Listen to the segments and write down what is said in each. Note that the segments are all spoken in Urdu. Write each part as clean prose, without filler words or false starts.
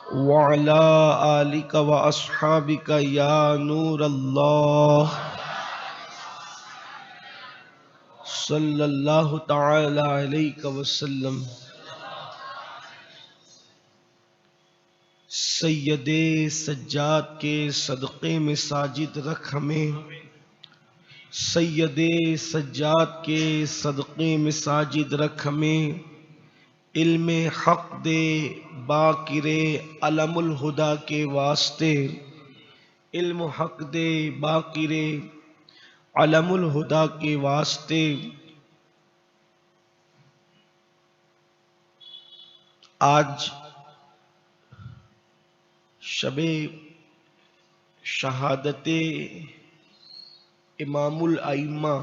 وعلى آلك وأصحابك يا نور الله صلی اللہ تعالی علیہ وسلم۔ سید سجاد کے صدقے میں ساجد رکھ ہمیں، سید سجاد کے صدقے میں ساجد رکھ ہمیں، علم حق دے باقر علم الہدا کے واسطے، علم حق دے باقر علم الہدا کے واسطے۔ آج شب شہادت امام الائمہ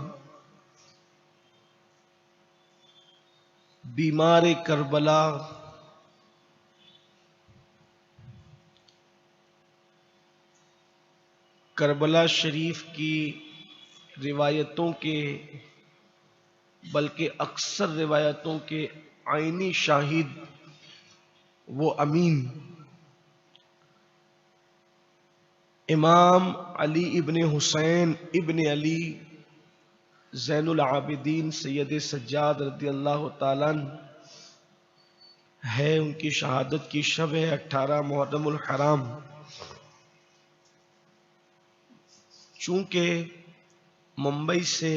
بیمار کربلا کربلا شریف کی روایتوں کے بلکہ اکثر روایتوں کے عینی شاہد وہ امین امام علی ابن حسین ابن علی زین العابدین سید سجاد رضی اللہ تعالیٰ عنہ ہے۔ ان کی شہادت کی شب ہے 18 محرم الحرام۔ چونکہ ممبئی سے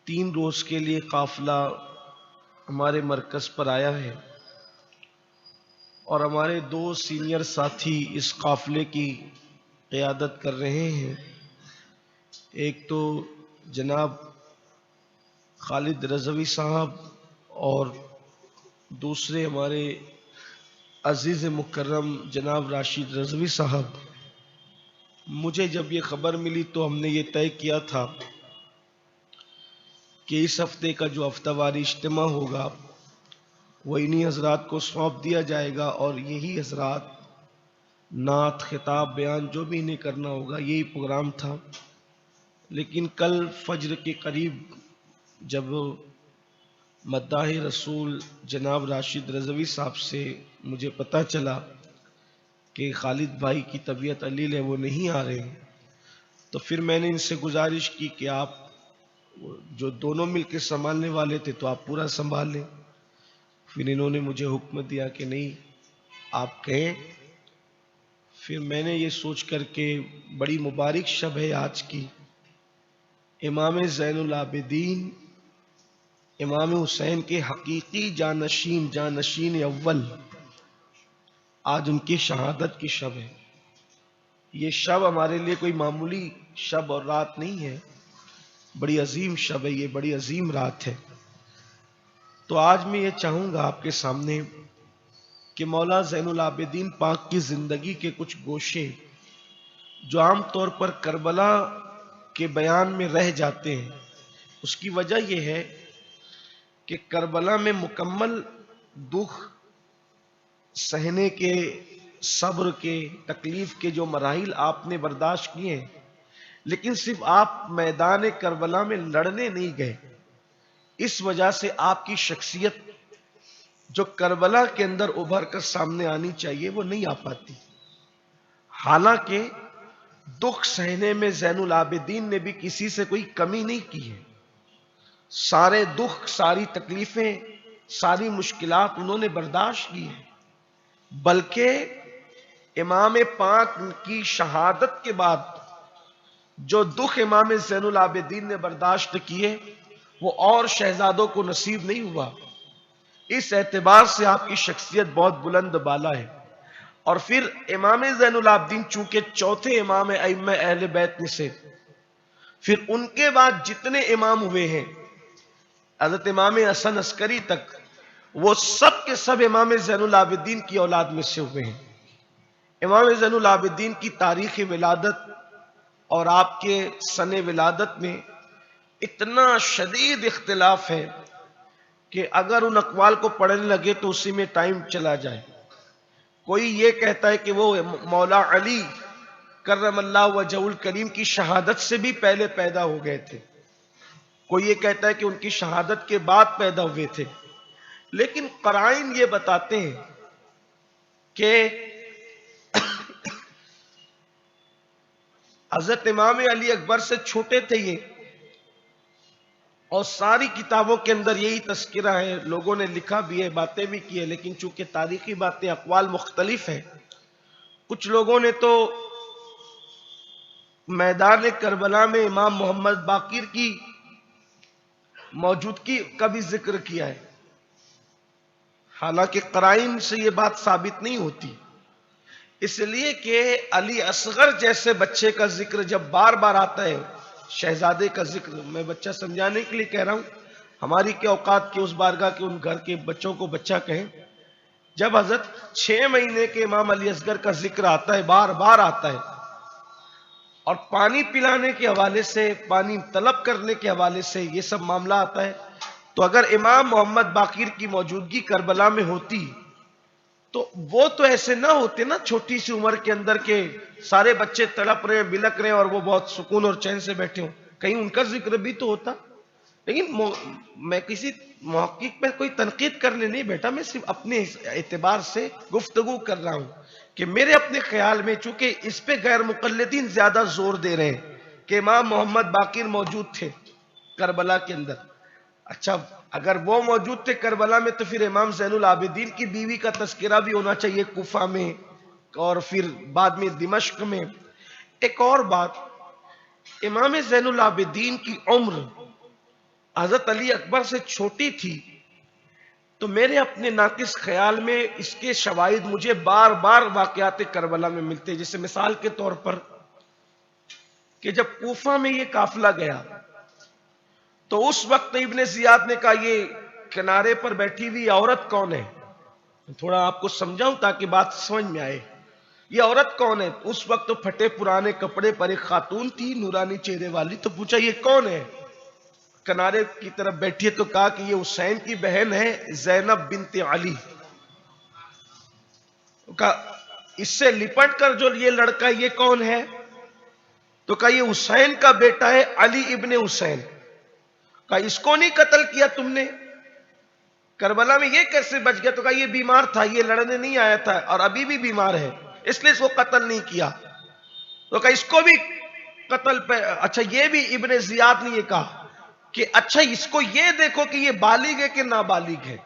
3 روز کے لیے قافلہ ہمارے مرکز پر آیا ہے اور ہمارے 2 سینئر ساتھی اس قافلے کی قیادت کر رہے ہیں، ایک تو جناب خالد رضوی صاحب اور دوسرے ہمارے عزیز مکرم جناب راشد رضوی صاحب۔ مجھے جب یہ خبر ملی تو ہم نے یہ طے کیا تھا کہ اس ہفتے کا جو ہفتہ واری اجتماع ہوگا وہ انہی حضرات کو سونپ دیا جائے گا، اور یہی حضرات نعت خطاب بیان جو بھی انہیں کرنا ہوگا یہی پروگرام تھا۔ لیکن کل فجر کے قریب جب مداح رسول جناب راشد رضوی صاحب سے مجھے پتہ چلا کہ خالد بھائی کی طبیعت علیل ہے، وہ نہیں آ رہے ہیں، تو پھر میں نے ان سے گزارش کی کہ آپ جو دونوں مل کے سنبھالنے والے تھے تو آپ پورا سنبھال لیں۔ پھر انہوں نے مجھے حکم دیا کہ نہیں آپ کہیں۔ پھر میں نے یہ سوچ کر کہ بڑی مبارک شب ہے آج کی، امام زین العابدین امام حسین کے حقیقی جانشین اول، آج ان کی شہادت کی شب ہے۔ یہ شب ہمارے لیے کوئی معمولی شب اور رات نہیں ہے، بڑی عظیم شب ہے، یہ بڑی عظیم رات ہے۔ تو آج میں یہ چاہوں گا آپ کے سامنے کہ مولا زین العابدین پاک کی زندگی کے کچھ گوشے جو عام طور پر کربلا کے بیان میں رہ جاتے ہیں، اس کی وجہ یہ ہے کہ کربلا میں مکمل دکھ سہنے کے، صبر کے، تکلیف کے جو مراحل آپ نے برداشت کیے ہیں، لیکن صرف آپ میدان کربلا میں لڑنے نہیں گئے، اس وجہ سے آپ کی شخصیت جو کربلا کے اندر ابھر کر سامنے آنی چاہیے وہ نہیں آ پاتی۔ حالانکہ دکھ سہنے میں زین العابدین نے بھی کسی سے کوئی کمی نہیں کی ہے، سارے دکھ، ساری تکلیفیں، ساری مشکلات انہوں نے برداشت کی ہیں، بلکہ امام پاک کی شہادت کے بعد جو دکھ امام زین العابدین نے برداشت کیے وہ اور شہزادوں کو نصیب نہیں ہوا۔ اس اعتبار سے آپ کی شخصیت بہت بلند بالا ہے۔ اور پھر امام زین العابدین چونکہ چوتھے امام ائمہ اہل بیت میں سے، پھر ان کے بعد جتنے امام ہوئے ہیں حضرت امام حسن عسکری تک، وہ سب کے سب امام زین العابدین کی اولاد میں سے ہوئے ہیں۔ امام زین العابدین کی تاریخ ولادت اور آپ کے سن ولادت میں اتنا شدید اختلاف ہے کہ اگر ان اقوال کو پڑھنے لگے تو اسی میں ٹائم چلا جائے۔ کوئی یہ کہتا ہے کہ وہ مولا علی کرم اللہ وجہہ الکریم کی شہادت سے بھی پہلے پیدا ہو گئے تھے، کوئی یہ کہتا ہے کہ ان کی شہادت کے بعد پیدا ہوئے تھے، لیکن قرائن یہ بتاتے ہیں کہ حضرت امام علی اکبر سے چھوٹے تھے یہ، اور ساری کتابوں کے اندر یہی تذکرہ ہے، لوگوں نے لکھا بھی ہے، باتیں بھی کی ہے، لیکن چونکہ تاریخی باتیں اقوال مختلف ہیں، کچھ لوگوں نے تو میدان کربلا میں امام محمد باقر کی موجودگی کا بھی ذکر کیا ہے، حالانکہ قرائن سے یہ بات ثابت نہیں ہوتی، اس لیے کہ علی اصغر جیسے بچے کا ذکر جب بار بار آتا ہے، شہزادے کا ذکر، میں بچہ سمجھانے کے لیے کہہ رہا ہوں، ہماری کیا اوقات کے اس بارگاہ کے ان گھر کے بچوں کو بچہ کہیں، جب حضرت 6 مہینے کے امام علی اصغر کا ذکر آتا ہے، بار بار آتا ہے، اور پانی پلانے کے حوالے سے، پانی طلب کرنے کے حوالے سے یہ سب معاملہ آتا ہے، تو اگر امام محمد باقر کی موجودگی کربلا میں ہوتی تو وہ تو ایسے نہ ہوتے نا چھوٹی سی عمر کے اندر کے سارے بچے تڑپ رہے ہیں، بلک رہے ہیں، اور وہ بہت سکون اور چین سے بیٹھے ہوں، کہیں ان کا ذکر بھی تو ہوتا۔ لیکن میں کسی محقق پہ کوئی تنقید کرنے نہیں بیٹھا، میں صرف اپنے اعتبار سے گفتگو کر رہا ہوں کہ میرے اپنے خیال میں چونکہ اس پہ غیر مقلدین زیادہ زور دے رہے ہیں کہ امام محمد باقر موجود تھے کربلا کے اندر، اچھا اگر وہ موجود تھے کربلا میں تو پھر امام زین العابدین کی بیوی کا تذکرہ بھی ہونا چاہیے کوفہ میں اور پھر بعد میں دمشق میں۔ ایک اور بات، امام زین العابدین کی عمر حضرت علی اکبر سے چھوٹی تھی، تو میرے اپنے ناقص خیال میں اس کے شواہد مجھے بار بار واقعات کربلا میں ملتے، جیسے مثال کے طور پر کہ جب کوفہ میں یہ قافلہ گیا تو اس وقت ابن زیاد نے کہا یہ کنارے پر بیٹھی ہوئی عورت کون ہے، تھوڑا آپ کو سمجھاؤں تاکہ بات سمجھ میں آئے، یہ عورت کون ہے؟ اس وقت تو پھٹے پرانے کپڑے پر ایک خاتون تھی نورانی چہرے والی، تو پوچھا یہ کون ہے، کنارے کی طرف بیٹھی ہے، تو کہا کہ یہ حسین کی بہن ہے زینب بنت علی، کہا اس سے لپٹ کر جو یہ لڑکا یہ کون ہے، تو کہا یہ حسین کا بیٹا ہے علی ابن حسین، کہا اس کو نہیں قتل کیا تم نے، کربلا میں یہ کیسے بچ گیا، تو کہا یہ بیمار تھا، یہ لڑنے نہیں آیا تھا اور ابھی بھی بیمار ہے اس لیے اس کو قتل نہیں کیا، تو کہا اس کو بھی قتل پہ، اچھا یہ بھی ابن زیاد نے یہ کہا کہ اچھا اس کو یہ دیکھو کہ یہ بالغ ہے کہ نابالغ ہے،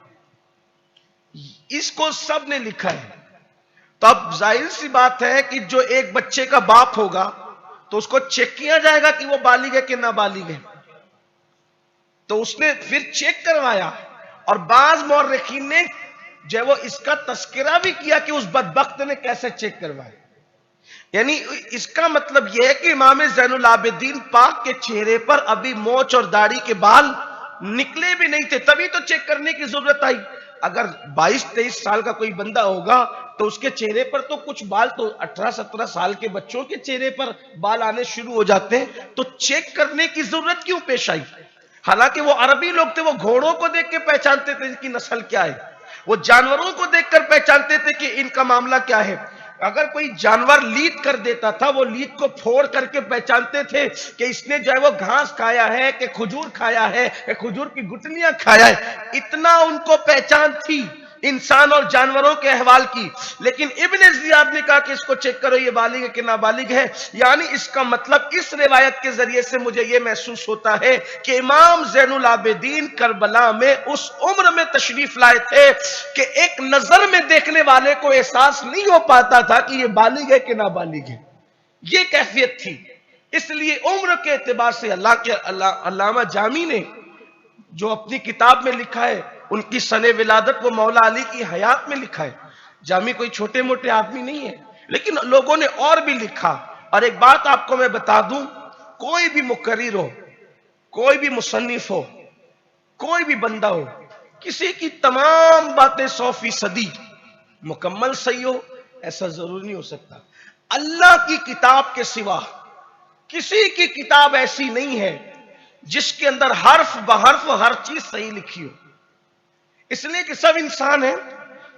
اس کو سب نے لکھا ہے، تو اب ظاہر سی بات ہے کہ جو ایک بچے کا باپ ہوگا تو اس کو چیک کیا جائے گا کہ وہ بالغ ہے کہ نابالغ ہے، تو اس نے پھر چیک کروایا، اور بعض مورخین نے جو وہ اس کا تذکرہ بھی کیا کہ اس بدبخت نے کیسے چیک کروایا، یعنی اس کا مطلب یہ ہے کہ امام زین العابدین پاک کے چہرے پر ابھی مونچھ اور داڑھی کے بال نکلے بھی نہیں تھے، تبھی تو چیک کرنے کی ضرورت آئی، اگر 22-23 سال کا کوئی بندہ ہوگا تو اس کے چہرے پر تو کچھ بال تو 18-17 سال کے بچوں کے چہرے پر بال آنے شروع ہو جاتے ہیں، تو چیک کرنے کی ضرورت کیوں پیش آئی؟ حالانکہ وہ عربی لوگ تھے، وہ گھوڑوں کو دیکھ کے پہچانتے تھے ان کی نسل کیا ہے، وہ جانوروں کو دیکھ کر پہچانتے تھے کہ ان کا معاملہ کیا ہے، اگر کوئی جانور لیٹ کر دیتا تھا وہ لیٹ کو پھوڑ کر کے پہچانتے تھے کہ اس نے جو ہے وہ گھاس کھایا ہے کہ کھجور کھایا ہے کہ کھجور کی گٹلیاں کھایا ہے، اتنا ان کو پہچان تھی انسان اور جانوروں کے احوال کی، لیکن ابن زیاد نے کہا کہ اس کو چیک کرو یہ بالغ ہے کہ نابالغ ہے، یعنی اس کا مطلب اس روایت کے ذریعے سے مجھے یہ محسوس ہوتا ہے کہ امام زین العابدین کربلا میں اس عمر میں تشریف لائے تھے کہ ایک نظر میں دیکھنے والے کو احساس نہیں ہو پاتا تھا کہ یہ بالغ ہے کہ نابالغ ہے، یہ کیفیت تھی، اس لیے عمر کے اعتبار سے علامہ جامی نے جو اپنی کتاب میں لکھا ہے، ان کی سن ولادت وہ مولا علی کی حیات میں لکھا ہے، جامی کوئی چھوٹے موٹے آدمی نہیں ہے، لیکن لوگوں نے اور بھی لکھا، اور ایک بات آپ کو میں بتا دوں، کوئی بھی مقرر ہو، کوئی بھی مصنف ہو، کوئی بھی بندہ ہو، کسی کی تمام باتیں 100% مکمل صحیح ہو ایسا ضرور نہیں ہو سکتا، اللہ کی کتاب کے سوا کسی کی کتاب ایسی نہیں ہے جس کے اندر حرف بحرف ہر چیز صحیح لکھی ہو، اس لیے کہ سب انسان ہیں،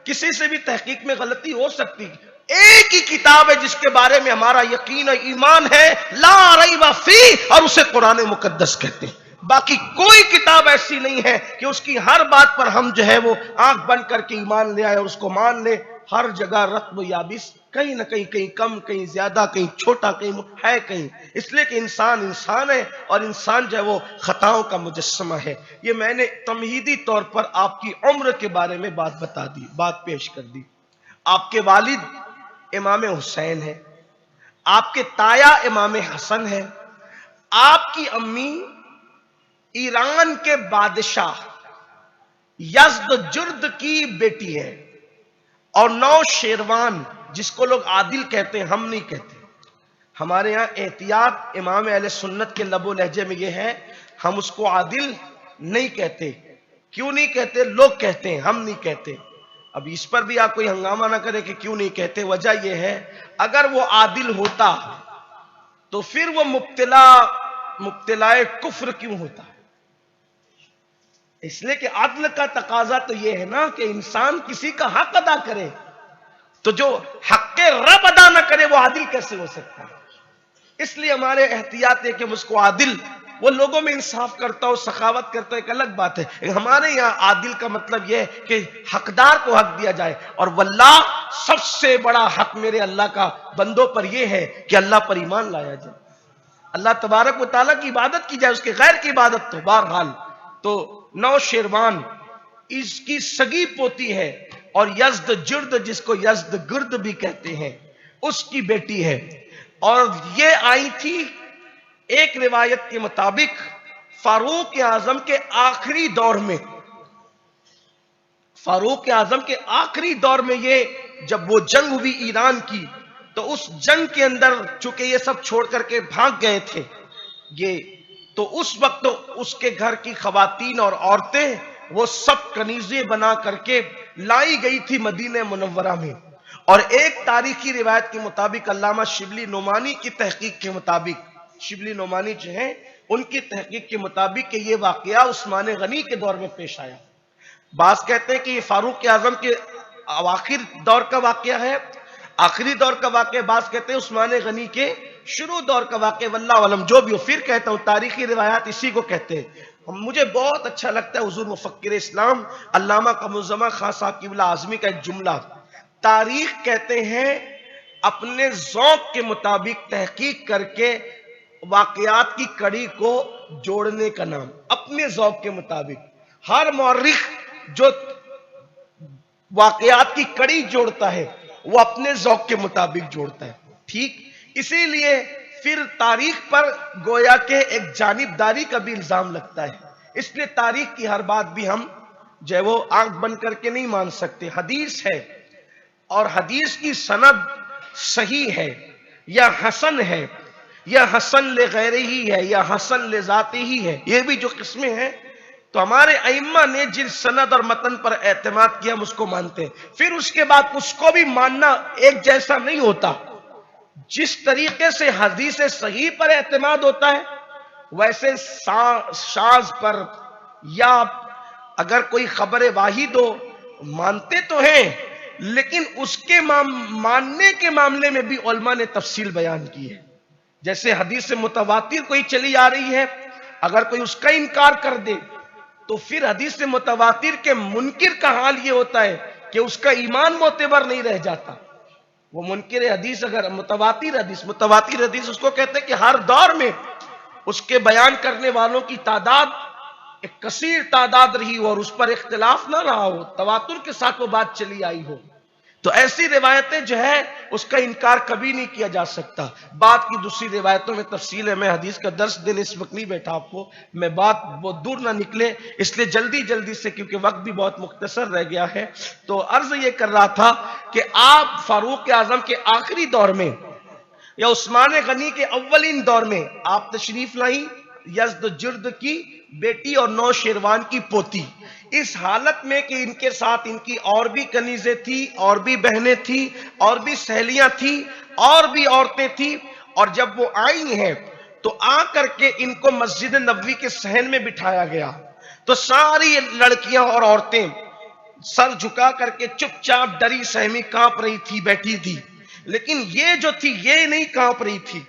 کسی سے بھی تحقیق میں غلطی ہو سکتی، ایک ہی کتاب ہے جس کے بارے میں ہمارا یقین اور ایمان ہے لا ریب فی، اور اسے قرآن مقدس کہتے ہیں، باقی کوئی کتاب ایسی نہیں ہے کہ اس کی ہر بات پر ہم جو ہے وہ آنکھ بند کر کے ایمان لے آئے اور اس کو مان لے، ہر جگہ رطب و یابس، کہیں نہ کہیں، کہیں کم، کہیں زیادہ، کہیں چھوٹا، کہیں ہے، کہیں، اس لیے کہ انسان انسان ہے، اور انسان جو ہے وہ خطاؤں کا مجسمہ ہے۔ یہ میں نے تمہیدی طور پر آپ کی عمر کے بارے میں بات بتا دی، بات پیش کر دی۔ آپ کے والد امام حسین ہے، آپ کے تایا امام حسن ہے، آپ کی امی ایران کے بادشاہ یزدجرد کی بیٹی ہے، اور نو شیروان، جس کو لوگ عادل کہتے ہیں، ہم نہیں کہتے۔ ہمارے یہاں احتیاط امام اہل سنت کے لب و لہجے میں یہ ہے، ہم اس کو عادل نہیں کہتے۔ کیوں نہیں کہتے؟ لوگ کہتے ہیں، ہم نہیں کہتے۔ اب اس پر بھی آپ کوئی ہنگامہ نہ کرے کہ کیوں نہیں کہتے۔ وجہ یہ ہے، اگر وہ عادل ہوتا تو پھر وہ مبتلا کفر کیوں ہوتا؟ اس لیے کہ عدل کا تقاضا تو یہ ہے نا کہ انسان کسی کا حق ادا کرے، تو جو حق رب ادا نہ کرے وہ عادل کیسے ہو سکتا ہے؟ اس لیے ہمارے احتیاط ہے کہ اس کو عادل، وہ لوگوں میں انصاف کرتا ہو، سخاوت کرتا ہو، ایک الگ بات ہے۔ ہمارے یہاں عادل کا مطلب یہ ہے کہ حقدار کو حق دیا جائے، اور واللہ سب سے بڑا حق میرے اللہ کا بندوں پر یہ ہے کہ اللہ پر ایمان لایا جائے، اللہ تبارک و تعالیٰ کی عبادت کی جائے، اس کے غیر کی عبادت تو بہرحال۔ تو نو شیروان اس کی سگی پوتی ہے، اور یزدجرد، جس کو یزدگرد بھی کہتے ہیں، اس کی بیٹی ہے، اور یہ آئی تھی ایک روایت کے مطابق فاروق اعظم کے آخری دور میں۔ فاروق اعظم کے آخری دور میں یہ جب وہ جنگ ہوئی ایران کی، تو اس جنگ کے اندر چونکہ یہ سب چھوڑ کر کے بھاگ گئے تھے یہ، تو اس وقت اس کے گھر کی خواتین اور عورتیں وہ سب کنیزیں بنا کر کے لائی گئی تھی مدینہ منورہ میں۔ اور ایک تاریخی روایت کے مطابق، علامہ شبلی نعمانی کی تحقیق کے مطابق، شبلی نعمانی جو ہیں ان کی تحقیق کے مطابق کہ یہ واقعہ عثمان غنی کے دور میں پیش آیا۔ بعض کہتے ہیں کہ یہ فاروق اعظم کے آخر دور کا واقعہ ہے، آخری دور کا واقعہ۔ بعض کہتے ہیں عثمان غنی کے شروع دور کا واقعہ، واللہ علم۔ جو بھی ہو، پھر کہتا ہوں تاریخی روایات اسی کو کہتے ہیں۔ مجھے بہت اچھا لگتا ہے حضور مفکر اسلام علامہ قمرالزمان خان صاحب قبلہ اعظمی کا ایک جملہ، تاریخ کہتے ہیں اپنے ذوق کے مطابق تحقیق کر کے واقعات کی کڑی کو جوڑنے کا نام، اپنے ذوق کے مطابق۔ ہر مورخ جو واقعات کی کڑی جوڑتا ہے وہ اپنے ذوق کے مطابق جوڑتا ہے، ٹھیک؟ اسی لیے پھر تاریخ پر گویا کہ ایک جانبداری کا بھی الزام لگتا ہے۔ اس لیے تاریخ کی ہر بات بھی ہم جو ہے وہ آنکھ بند کر کے نہیں مان سکتے۔ حدیث ہے، اور حدیث کی سند صحیح ہے یا حسن ہے، یا حسن لغیرہ ہی ہے، یا حسن لذاتہ ہی ہے، یہ بھی جو قسمیں ہیں، تو ہمارے ائمہ نے جن سند اور متن پر اعتماد کیا ہم اس کو مانتے ہیں۔ پھر اس کے بعد اس کو بھی ماننا ایک جیسا نہیں ہوتا۔ جس طریقے سے حدیث صحیح پر اعتماد ہوتا ہے، ویسے شاذ پر یا اگر کوئی خبر واحد ہو مانتے تو ہیں، لیکن اس کے ماننے کے معاملے میں بھی علماء نے تفصیل بیان کی ہے۔ جیسے حدیث متواتر کوئی چلی آ رہی ہے، اگر کوئی اس کا انکار کر دے تو پھر حدیث متواتر کے منکر کا حال یہ ہوتا ہے کہ اس کا ایمان معتبر نہیں رہ جاتا۔ وہ منکر حدیث اگر متواتر حدیث اس کو کہتے ہیں کہ ہر دور میں اس کے بیان کرنے والوں کی تعداد ایک کثیر تعداد رہی ہو اور اس پر اختلاف نہ رہا ہو، تواتر کے ساتھ وہ بات چلی آئی ہو، تو ایسی روایتیں جو ہے اس کا انکار کبھی نہیں کیا جا سکتا۔ بات کی دوسری روایتوں میں تفصیل ہے، میں حدیث کا درس دینے اس وقت نہیں بیٹھا آپ کو، میں بات بہت دور نہ نکلے اس لیے جلدی سے، کیونکہ وقت بھی بہت مختصر رہ گیا ہے، تو عرض یہ کر رہا تھا کہ آپ فاروق اعظم کے آخری دور میں یا عثمان غنی کے اولین دور میں آپ تشریف لائیں، یزدجرد کی بیٹی اور نو شیروان کی پوتی، اس حالت میں کہ ان کے ساتھ ان کی اور بھی کنیزیں تھی، اور بھی بہنیں تھی، اور بھی سہیلیاں تھی، اور بھی عورتیں تھی، اور جب وہ آئی ہیں تو آ کر کے ان کو مسجد نبوی کے صحن میں بٹھایا گیا، تو ساری لڑکیاں اور عورتیں سر جھکا کر کے چپ چاپ ڈری سہمی کانپ رہی تھی، بیٹھی تھی، لیکن یہ جو تھی یہ نہیں کانپ رہی تھی،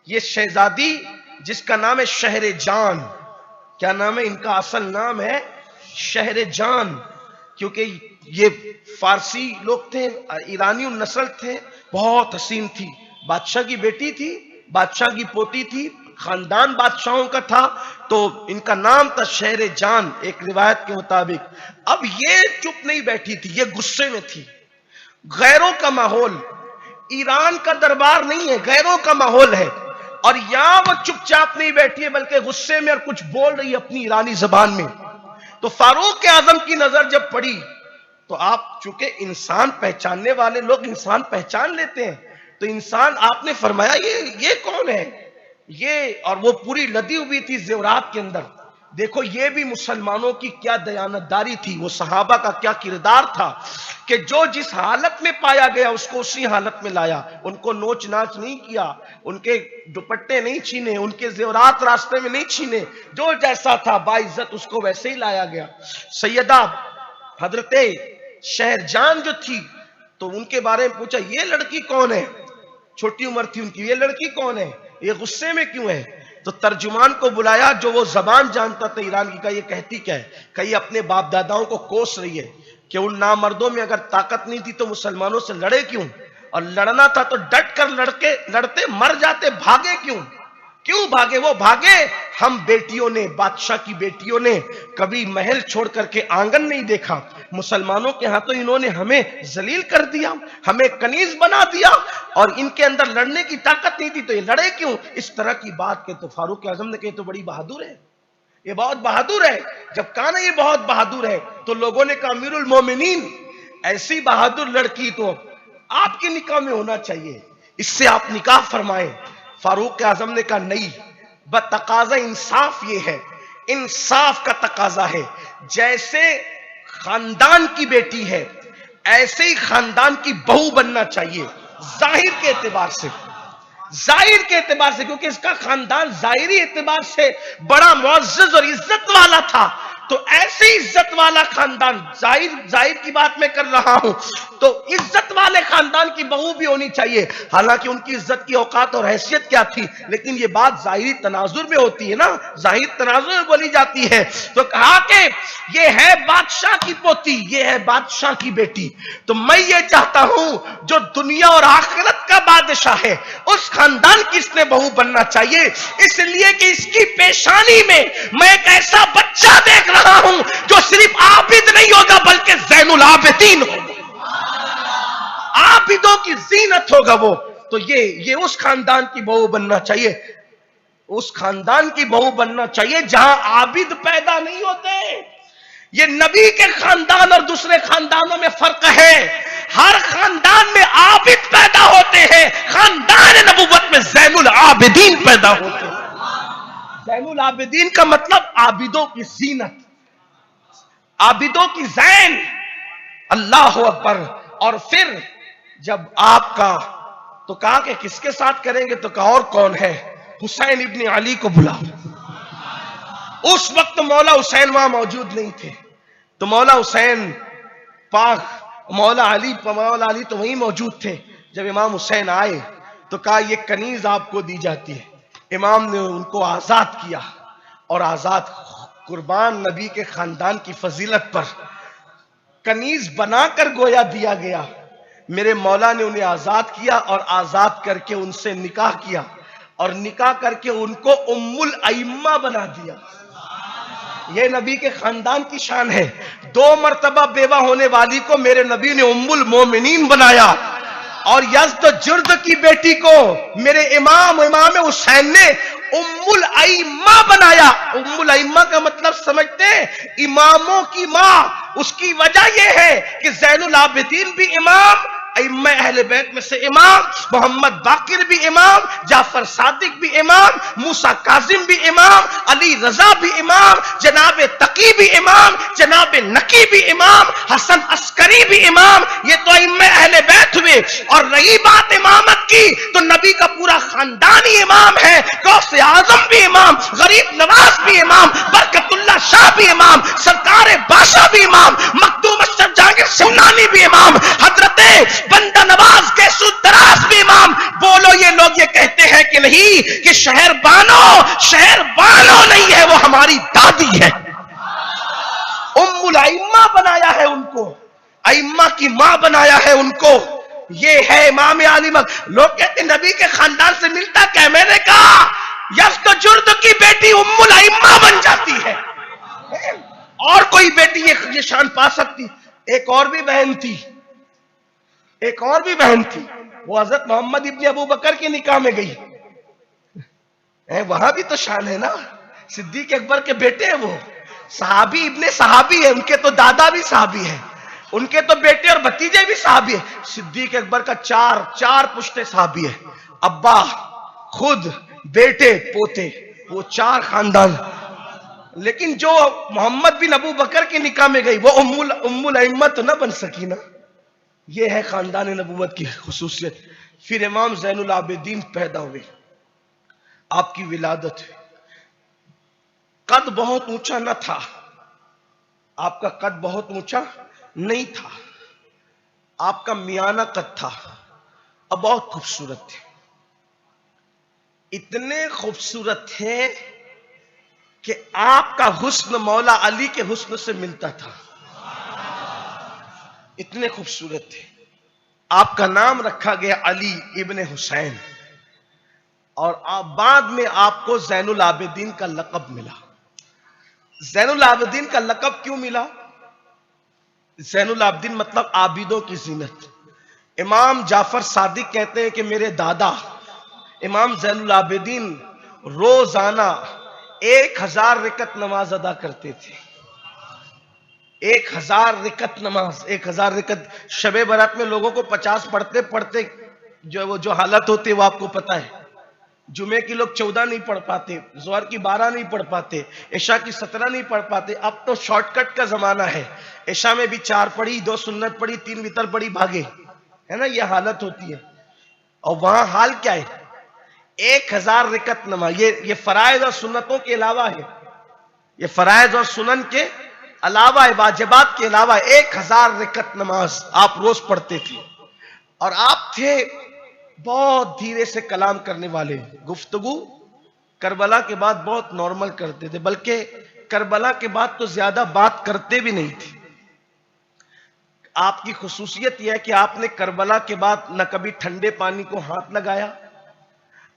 یہ شہزادی جس کا نام ہے شہر جان، کیا نام ہے ان کا؟ اصل نام ہے شہر جان، کیونکہ یہ فارسی لوگ تھے، ایرانی النسل تھے، بہت حسین تھی، بادشاہ کی بیٹی تھی، بادشاہ کی پوتی تھی، خاندان بادشاہوں کا تھا، تو ان کا نام تھا شہر جان ایک روایت کے مطابق۔ اب یہ چپ نہیں بیٹھی تھی، یہ غصے میں تھی۔ غیروں کا ماحول، ایران کا دربار نہیں ہے، غیروں کا ماحول ہے، اور یہاں وہ چپ چاپ نہیں بیٹھی ہے بلکہ غصے میں اور کچھ بول رہی ہے اپنی ایرانی زبان میں۔ تو فاروق اعظم کی نظر جب پڑی تو آپ چونکہ انسان پہچاننے والے لوگ انسان پہچان لیتے ہیں، تو انسان آپ نے فرمایا یہ کون ہے یہ، اور وہ پوری لدی ہوئی تھی زیورات کے اندر۔ دیکھو یہ بھی مسلمانوں کی کیا دیانتداری تھی، وہ صحابہ کا کیا کردار تھا کہ جو جس حالت میں پایا گیا اس کو اسی حالت میں لایا، ان کو نوچ ناچ نہیں کیا، ان کے دوپٹے نہیں چھینے، ان کے زیورات راستے میں نہیں چھینے، جو جیسا تھا باعزت اس کو ویسے ہی لایا گیا۔ سیدہ حضرت شہرجان جو تھی تو ان کے بارے میں پوچھا یہ لڑکی کون ہے، چھوٹی عمر تھی ان کی، یہ لڑکی کون ہے، یہ غصے میں کیوں ہے؟ تو ترجمان کو بلایا جو وہ زبان جانتا تھا ایران کی، کا یہ کہتی کیا ہے؟ کہ یہ اپنے باپ داداؤں کو کوس رہی ہے کہ ان نامردوں میں اگر طاقت نہیں تھی تو مسلمانوں سے لڑے کیوں، اور لڑنا تھا تو ڈٹ کر لڑتے، مر جاتے، بھاگے کیوں بھاگے؟ وہ بھاگے ہم بیٹیوں نے، بادشاہ کی بیٹیوں نے کبھی محل چھوڑ کر کے آنگن نہیں دیکھا، مسلمانوں کے ہاتھوں انہوں نے ہمیں ذلیل کر دیا، ہمیں کنیز بنا دیا، اور ان کے اندر لڑنے کی طاقت نہیں تھی تو یہ لڑے کیوں؟ اس طرح کی بات کہ تو فاروق اعظم نے کہی تو بڑی بہادر ہے، یہ بہت بہادر ہے۔ جب کہا نا یہ بہت بہادر ہے تو لوگوں نے کہا امیر المومنین ایسی بہادر لڑکی تو آپ کے نکاح میں ہونا چاہیے، اس سے آپ نکاح فرمائیں۔ فاروق اعظم نے کہا نہیں، تقاضا انصاف یہ ہے، انصاف کا تقاضا ہے، جیسے خاندان کی بیٹی ہے ایسے ہی خاندان کی بہو بننا چاہیے، ظاہر کے اعتبار سے، کیونکہ اس کا خاندان ظاہری اعتبار سے بڑا معزز اور عزت والا تھا، تو ایسے عزت والا خاندان، ظاہر کی بات میں کر رہا ہوں، تو عزت والے خاندان کی بہو بھی ہونی چاہیے۔ حالانکہ ان کی عزت کی اوقات اور حیثیت کیا تھی، لیکن یہ بات ظاہری تناظر میں ہوتی ہے نا، ظاہر تناظر میں بولی جاتی ہے۔ تو کہا کہ یہ ہے بادشاہ کی پوتی، یہ ہے بادشاہ کی بیٹی، تو میں یہ چاہتا ہوں جو دنیا اور آخرت کا بادشاہ ہے اس خاندان کی اس نے بہو بننا چاہیے، اس لیے کہ اس کی پیشانی میں میں ایک ایسا بچہ دیکھ رہا ہوں جو صرف عابد نہیں ہوگا بلکہ زین العابدین ہوگا، عابدوں کی زینت ہوگا وہ، تو یہ اس خاندان کی بہو بننا چاہیے، اس خاندان کی بہو بننا چاہیے جہاں عابد پیدا نہیں ہوتے۔ یہ نبی کے خاندان اور دوسرے خاندانوں میں فرق ہے، ہر خاندان میں عابد پیدا ہوتے ہیں، خاندان نبوت میں زین العابدین پیدا ہوتے ہیں۔ زین العابدین کا مطلب عابدوں کی زینت، عابدوں کی زین، اللہ اکبر۔ اور پھر جب آپ کا تو کہا کہ کس کے ساتھ کریں گے، تو کہا اور کون ہے، حسین ابن علی کو بلاؤ۔ اس وقت مولا حسین وہاں موجود نہیں تھے، تو مولا حسین پاک، مولا علی تو وہیں موجود تھے۔ جب امام حسین آئے تو کہا یہ کنیز آپ کو دی جاتی ہے۔ امام نے ان کو آزاد کیا، اور آزاد قربان نبی کے خاندان کی فضیلت پر کنیز بنا کر گویا دیا گیا۔ میرے مولا نے انہیں آزاد کیا اور آزاد کر کے ان سے نکاح کیا، اور نکاح کر کے ان کو ام الائمہ بنا دیا۔ یہ نبی کے خاندان کی شان ہے، 2 مرتبہ بیوہ ہونے والی کو میرے نبی نے ام المومنین بنایا، اور یزد و جرد کی بیٹی کو میرے امام حسین نے ام الائمہ بنایا۔ ام الائمہ کا مطلب سمجھتے ہیں، اماموں کی ماں۔ اس کی وجہ یہ ہے کہ زین العابدین بھی امام، ائمہ اہل بیت میں سے امام، محمد باقر بھی امام، جعفر صادق بھی امام، موسیٰ کاظم بھی امام، علی رضا بھی امام، جناب تقی بھی امام، جناب نقی بھی امام، حسن عسکری بھی امام۔ یہ تو ائمہ اہل بیت ہوئے، اور رہی بات امامت کی تو نبی کا پورا خاندان ہی امام ہے۔ غوث اعظم بھی امام، غریب نواز بھی امام، برکت اللہ شاہ بھی امام، سرکار بادشاہ بھی امام، مخدوم اشرف جہانگیر سمنانی بھی امام، حضرت بندہ نواز کے سودراس بھی امام۔ بولو یہ لوگ یہ کہتے ہیں کہ نہیں کہ شہر بانو نہیں ہے، وہ ہماری دادی ہے۔ ام الائمہ بنایا ہے ان کو، ائمہ کی ماں بنایا ہے ان کو، یہ ہے امام علی مقام۔ لوگ کہتے ہیں نبی کے خاندان سے ملتا کیا؟ میں نے کہا یزد و جرد کی بیٹی ام الائمہ بن جاتی ہے، اور کوئی بیٹی یہ شان پا سکتی؟ ایک اور بھی بہن تھی، ایک اور بھی بہن تھی، وہ حضرت محمد ابن ابو بکر کے نکاح میں گئی، وہاں بھی تو شان ہے نا، صدیق اکبر کے بیٹے ہیں، وہ صحابی ابن صحابی ہے، ان کے تو دادا بھی صحابی ہیں، ان کے تو بیٹے اور بھتیجے بھی صحابی ہیں۔ صدیق اکبر کا چار پشتے صحابی ہیں، ابا، خود، بیٹے، پوتے، وہ 4 خاندان۔ لیکن جو محمد بن ابو بکر کے نکاح میں گئی وہ ام الائمہ تو نہ بن سکی نا، یہ ہے خاندان نبوت کی خصوصیت۔ پھر امام زین العابدین پیدا ہوئے، آپ کی ولادت، قد بہت اونچا نہ تھا، آپ کا قد بہت اونچا نہیں تھا، آپ کا میانہ قد تھا، اور بہت خوبصورت تھے، اتنے خوبصورت تھے کہ آپ کا حسن مولا علی کے حسن سے ملتا تھا، اتنے خوبصورت تھے۔ آپ کا نام رکھا گیا علی ابن حسین، اور بعد میں آپ کو زین العابدین کا لقب ملا۔ زین العابدین کا لقب کیوں ملا؟ زین العابدین مطلب عابدوں کی زینت۔ امام جعفر صادق کہتے ہیں کہ میرے دادا امام زین العابدین روزانہ 1000 رکعت نماز ادا کرتے تھے، 1000 رکعت نماز، 1000 رکعت۔ شب برات میں لوگوں کو 50 پڑھتے پڑھتے جو حالت ہوتی ہے وہ آپ کو پتا ہے، جمعے کی لوگ 14 نہیں پڑھ پاتے، ظہر کی 12 نہیں پڑھ پاتے، عشاء کی 17 نہیں پڑھ پاتے۔ اب تو شارٹ کٹ کا زمانہ ہے، عشاء میں بھی 4 پڑھی، 2 سنت پڑھی، 3 وتر پڑھی، بھاگے، ہے نا، یہ حالت ہوتی ہے۔ اور وہاں حال کیا ہے؟ 1000 رکعت نماز، یہ فرائض اور سنتوں کے علاوہ ہے، یہ فرائض اور سنن کے علاوہ ہے، واجبات کے علاوہ 1000 رکعت نماز آپ روز پڑھتے تھے۔ اور آپ تھے بہت دھیرے سے کلام کرنے والے، گفتگو کربلا کے بعد بہت نارمل کرتے تھے، بلکہ کربلا کے بعد تو زیادہ بات کرتے بھی نہیں تھے۔ آپ کی خصوصیت یہ ہے کہ آپ نے کربلا کے بعد نہ کبھی ٹھنڈے پانی کو ہاتھ لگایا،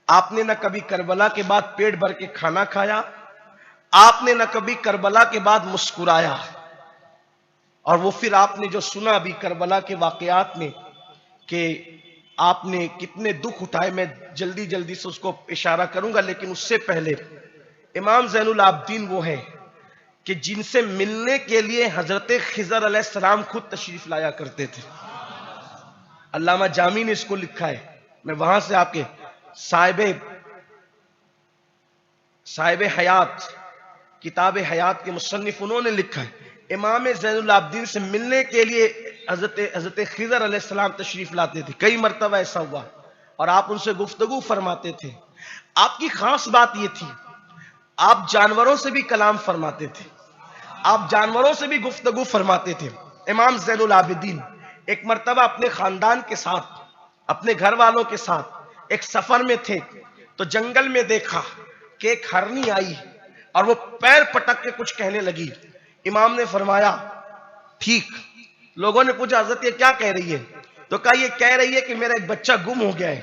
آپ نے نہ کبھی کربلا کے بعد پیٹ بھر کے کھانا کھایا، آپ نے نہ کبھی کربلا کے بعد مسکرایا۔ اور وہ پھر آپ نے جو سنا ابھی کربلا کے واقعات میں کہ آپ نے کتنے دکھ اٹھائے، میں جلدی جلدی سے اس کو اشارہ کروں گا، لیکن اس سے پہلے امام زین العابدین وہ ہیں کہ جن سے ملنے کے لیے حضرت خضر علیہ السلام خود تشریف لایا کرتے تھے۔ علامہ جامی نے اس کو لکھا ہے، میں وہاں سے آپ کے صاحب حیات، کتاب حیات کے مصنف انہوں نے لکھا ہے، امام زین العابدین سے ملنے کے لیے حضرت خضر علیہ السلام تشریف لاتے تھے، کئی مرتبہ ایسا ہوا، اور آپ ان سے گفتگو فرماتے تھے۔ آپ کی خاص بات یہ تھی، آپ جانوروں سے بھی کلام فرماتے تھے، آپ جانوروں سے بھی گفتگو فرماتے تھے۔ امام زین العابدین ایک مرتبہ اپنے خاندان کے ساتھ، اپنے گھر والوں کے ساتھ ایک سفر میں تھے، تو جنگل میں دیکھا کہ ایک ہرنی آئی اور وہ پیر پٹک کے کچھ کہنے لگی۔ امام نے فرمایا ٹھیک۔ لوگوں نے پوچھا حضرت یہ کیا کہہ رہی ہے؟ تو کہا یہ کہہ رہی ہے کہ میرا ایک بچہ گم ہو گیا ہے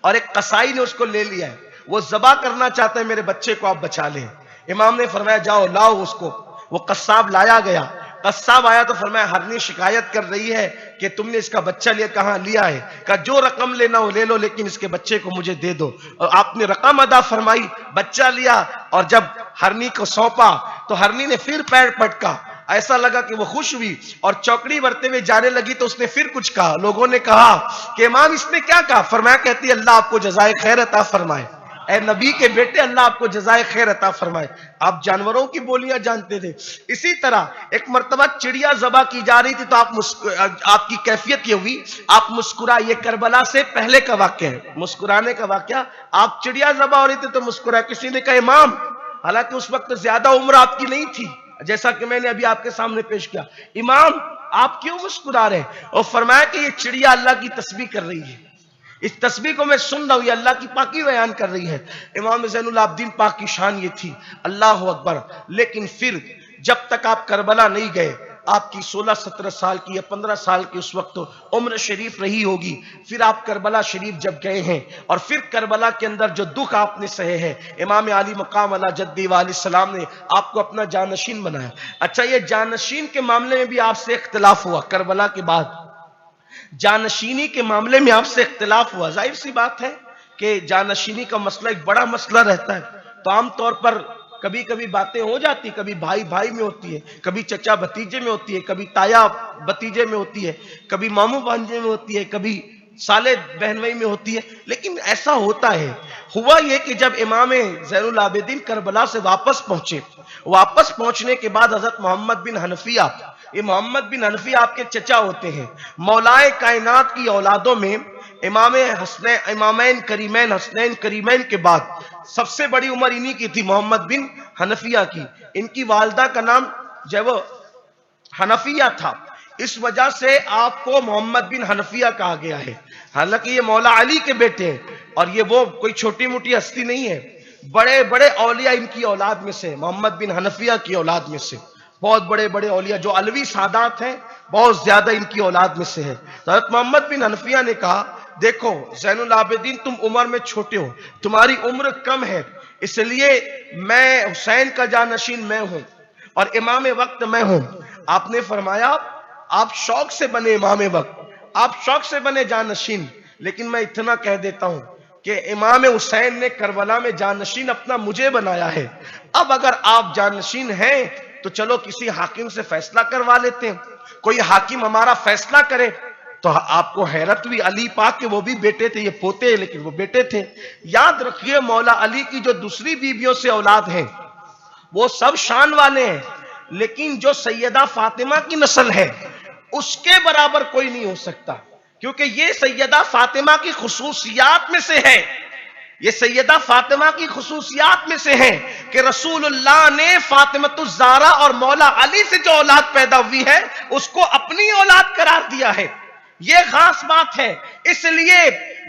اور ایک قصائی نے اس کو لے لیا ہے، وہ ذبح کرنا چاہتا ہے، میرے بچے کو آپ بچا لیں۔ امام نے فرمایا جاؤ لاؤ اس کو۔ وہ قصاب لایا گیا، قصاب آیا تو فرمایا ہرنی شکایت کر رہی ہے کہ تم نے اس کا بچہ لیا، کہاں لیا ہے؟ کہا جو رقم لینا ہو لے لو، لیکن اس کے بچے کو مجھے دے دو۔ اور آپ نے رقم ادا فرمائی، بچہ لیا، اور جب ہرنی کو سونپا تو ہرنی نے پھر پیر پٹکا، ایسا لگا کہ وہ خوش ہوئی اور چوکڑی برتے ہوئے جانے لگی تو اس نے پھر کچھ کہا۔ لوگوں نے کہا کہ امام اس نے کیا کہا؟ فرمایا کہتی اللہ آپ کو جزائے خیر عطا فرمائے، اے نبی کے بیٹے اللہ آپ کو جزائے خیر عطا فرمائے۔ آپ جانوروں کی بولیاں جانتے تھے۔ اسی طرح ایک مرتبہ چڑیا ذبح کی جا رہی تھی تو آپ کی کیفیت یہ ہوئی، آپ مسکرائے۔ یہ کربلا سے پہلے کا واقعہ ہے، مسکرانے کا واقعہ۔ آپ چڑیا ذبح ہو رہی تھی تو مسکرائے۔ کسی نے کہا امام، حالانکہ اس وقت زیادہ عمر آپ کی نہیں تھی، جیسا کہ میں نے ابھی آپ کے سامنے پیش کیا، امام آپ کیوں مسکرا رہے ہیں؟ اور فرمایا کہ یہ چڑیا اللہ کی تسبیح کر رہی ہے، اس تسبیح کو میں سن رہا ہوں، یہ اللہ کی پاکی بیان کر رہی ہے۔ امام زین العابدین پاک کی شان یہ تھی، اللہ اکبر۔ لیکن پھر جب تک آپ کربلا نہیں گئے آپ کی 16-17 سال کی یا 15 سال کی اس وقت عمر شریف رہی ہوگی. پھر آپ کربلا شریف جب گئے ہیں اور پھر کربلا کے اندر جو دکھ آپ نے سہے ہیں، امام علی مقام علی جدی علیہ السلام نے آپ کو اپنا جانشین بنایا. اچھا، یہ جانشین کے معاملے میں بھی آپ سے اختلاف ہوا. کربلا کے بعد جانشینی کے معاملے میں آپ سے اختلاف ہوا. ظاہر سی بات ہے کہ جانشینی کا مسئلہ ایک بڑا مسئلہ رہتا ہے. تو عام طور پر کبھی کبھی باتیں ہو جاتی، کبھی بھائی بھائی میں ہوتی ہے، کبھی چچا بھتیجے میں ہوتی ہے، کبھی تایا بھتیجے میں ہوتی ہے، کبھی ماموں بھانجے میں ہوتی ہے، کبھی سالے بہنوئی میں ہوتی ہے. لیکن ایسا ہوتا ہے. ہوا یہ کہ جب امام زین العابدین کربلا سے واپس پہنچے، واپس پہنچنے کے بعد حضرت محمد بن حنفیہ، یہ محمد بن حنفیہ آپ کے چچا ہوتے ہیں، مولائے کائنات کی اولادوں میں امامین کریمین حسنین کریمین کے بعد سب سے بڑی عمر انہی کی تھی، محمد بن حنفیہ کی. ان کی والدہ کا نام جو ہے وہ حنفیہ تھا، اس وجہ سے آپ کو محمد بن حنفیہ کہا گیا ہے. حالانکہ یہ مولا علی کے بیٹے ہیں اور یہ وہ کوئی چھوٹی موٹی ہستی نہیں ہے، بڑے بڑے اولیاء ان کی اولاد میں سے، محمد بن حنفیہ کی اولاد میں سے بہت بڑے بڑے اولیاء جو علوی سادات ہیں بہت زیادہ ان کی اولاد میں سے ہے. حضرت محمد بن حنفیہ نے کہا، دیکھو زین العابدین تم عمر میں چھوٹے ہو، تمہاری عمر کم ہے، اس لیے میں حسین کا جانشین میں ہوں اور امام وقت میں ہوں. آپ نے فرمایا آپ شوق سے بنے امام وقت، آپ شوق سے بنے جانشین، لیکن میں اتنا کہہ دیتا ہوں کہ امام حسین نے کربلا میں جانشین اپنا مجھے بنایا ہے. اب اگر آپ جانشین ہیں تو چلو کسی حاکم سے فیصلہ کروا لیتے ہیں، کوئی حاکم ہمارا فیصلہ کرے. تو آپ کو حیرت ہوئی، علی پاک کے وہ بھی بیٹے تھے، یہ پوتے ہیں لیکن وہ بیٹے تھے. یاد رکھیے مولا علی کی جو دوسری بیویوں سے اولاد ہیں وہ سب شان والے ہیں، لیکن جو سیدہ فاطمہ کی نسل ہے اس کے برابر کوئی نہیں ہو سکتا، کیونکہ یہ سیدہ فاطمہ کی خصوصیات میں سے ہے. یہ سیدہ فاطمہ کی خصوصیات میں سے ہے کہ رسول اللہ نے فاطمۃ الزہرا اور مولا علی سے جو اولاد پیدا ہوئی ہے اس کو اپنی اولاد قرار دیا ہے. یہ خاص بات ہے. اس لیے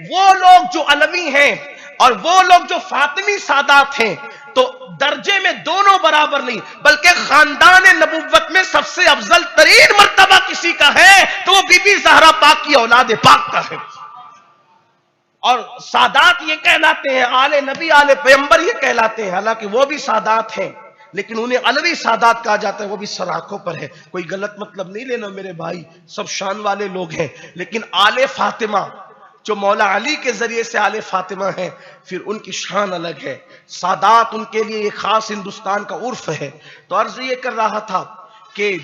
وہ لوگ جو علوی ہیں اور وہ لوگ جو فاطمی سادات ہیں تو درجے میں دونوں برابر نہیں، بلکہ خاندان نبوت میں سب سے افضل ترین مرتبہ کسی کا ہے تو وہ بی بی زہرا پاک کی اولاد پاک کا ہے. اور سادات یہ کہلاتے ہیں، آل نبی آل پیغمبر یہ کہلاتے ہیں، حالانکہ وہ بھی سادات ہیں لیکن انہیں علوی سادات کہا جاتا ہے، وہ بھی سراخوں پر ہے. کوئی غلط مطلب نہیں لینا میرے بھائی، سب شان والے لوگ ہیں، لیکن آل فاطمہ جو مولا علی کے ذریعے سے آل فاطمہ ہیں پھر ان کی شان الگ ہے. سادات ان کے لیے ایک خاص ہندوستان کا عرف ہے. تو عرض یہ کر رہا تھا کہ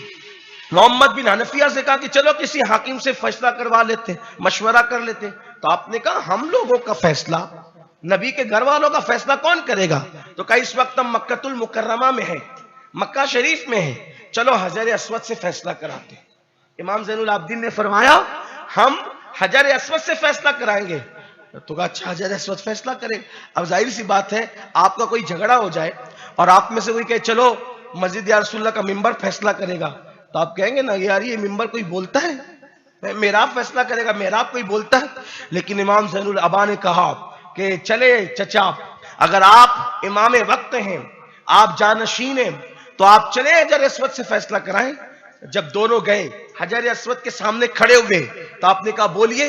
محمد بن حنفیہ سے کہا کہ چلو کسی حاکم سے فیصلہ کروا لیتے، مشورہ کر لیتے. تو آپ نے کہا ہم لوگوں کا فیصلہ، نبی کے گھر والوں کا فیصلہ کون کرے گا؟ تو کہا اس وقت ہم مکہ المکرمہ میں ہیں، مکہ شریف میں ہیں، چلو حجر اسود سے فیصلہ کراتے. امام زین العابدین نے فرمایا ہم حجر اسود سے فیصلہ کرائیں گے. تو کہا اچھا حجر اسود فیصلہ کریں. اب ظاہر سی بات ہے آپ کا کوئی جھگڑا ہو جائے اور آپ میں سے کوئی کہے چلو مسجد یا رسول اللہ کا ممبر فیصلہ کرے گا، تو آپ کہیں گے نا یار یہ ممبر کوئی بولتا ہے، محراب فیصلہ کرے گا، محراب کوئی بولتا ہے. لیکن امام زین العابدین نے کہا کہ چلے چچا، اگر آپ امام وقت ہیں، آپ جانشین ہیں، تو آپ چلے حجر اسود سے فیصلہ کرائیں. جب دونوں گئے حجر اسود کے سامنے کھڑے ہوئے تو آپ نے کہا بولیے،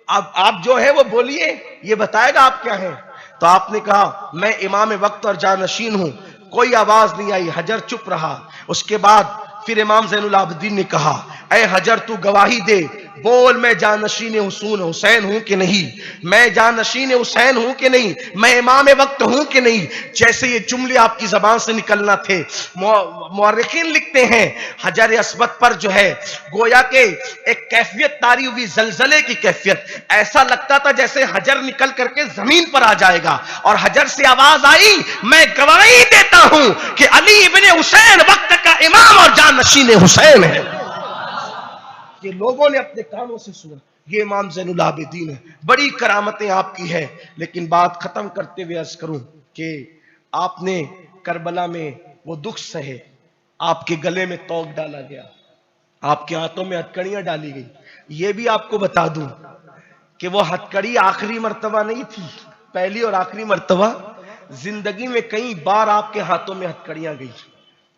آپ جو ہے وہ بولیے، یہ بتائے گا آپ کیا ہیں. تو آپ نے کہا میں امام وقت اور جانشین ہوں. کوئی آواز نہیں آئی، حجر چپ رہا. اس کے بعد پھر امام زین العابدین نے کہا اے حجر تو گواہی دے، بول میں جانشین حسین ہوں کہ نہیں، میں جانشین حسین ہوں کہ نہیں، میں امام وقت ہوں کہ نہیں. جیسے یہ جملے آپ کی زبان سے نکلنا تھے، مورخین لکھتے ہیں حجر اسود پر جو ہے گویا کہ ایک کیفیت طاری ہوئی، زلزلے کی کیفیت. ایسا لگتا تھا جیسے حجر نکل کر کے زمین پر آ جائے گا، اور حجر سے آواز آئی میں گواہی دیتا ہوں کہ علی ابن حسین وقت کا امام اور جانشین حسین ہے. یہ لوگوں نے اپنے کانوں سے سنا. یہ امام زین العابدین ہے، بڑی کرامتیں آپ کی ہے. لیکن بات ختم کرتے ہوئے عرض کروں کہ آپ نے کربلا میں وہ دکھ سہے، آپ کے گلے میں توق ڈالا گیا، آپ کے ہاتھوں میں ہتکڑیاں ڈالی گئی. یہ بھی آپ کو بتا دوں کہ وہ ہتکڑی آخری مرتبہ نہیں تھی، پہلی اور آخری مرتبہ. زندگی میں کئی بار آپ کے ہاتھوں میں ہتکڑیاں گئی،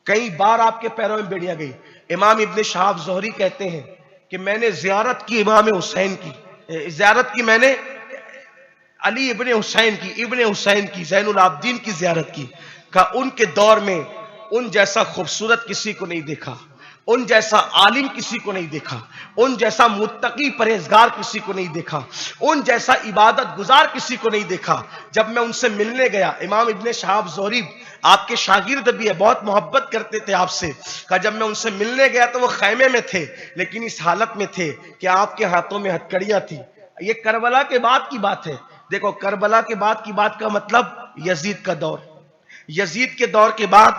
کئی بار آپ کے پیروں میں بیڑیاں گئی، امام ابن شہاب زہری کہتے ہیں کہ میں نے زیارت کی امام حسین کی، زیارت کی میں نے علی ابن حسین کی زین العابدین کی زیارت کی، کہا ان کے دور میں ان جیسا خوبصورت کسی کو نہیں دیکھا، ان جیسا عالم کسی کو نہیں دیکھا، ان جیسا متقی پرہیزگار کسی کو نہیں دیکھا، ان جیسا عبادت گزار کسی کو نہیں دیکھا۔ جب میں ان سے ملنے گیا، امام ابن شہاب زہری آپ کے شاگرد بھی ہے، بہت محبت کرتے تھے آپ سے، کہا جب میں ان سے ملنے گیا تو وہ خیمے میں تھے، لیکن اس حالت میں تھے کہ آپ کے ہاتھوں میں ہتکڑیاں تھیں۔ یہ کربلا کے بعد کی بات ہے۔ دیکھو کربلا کے بعد کی بات کا مطلب یزید کا دور، یزید کے دور کے بعد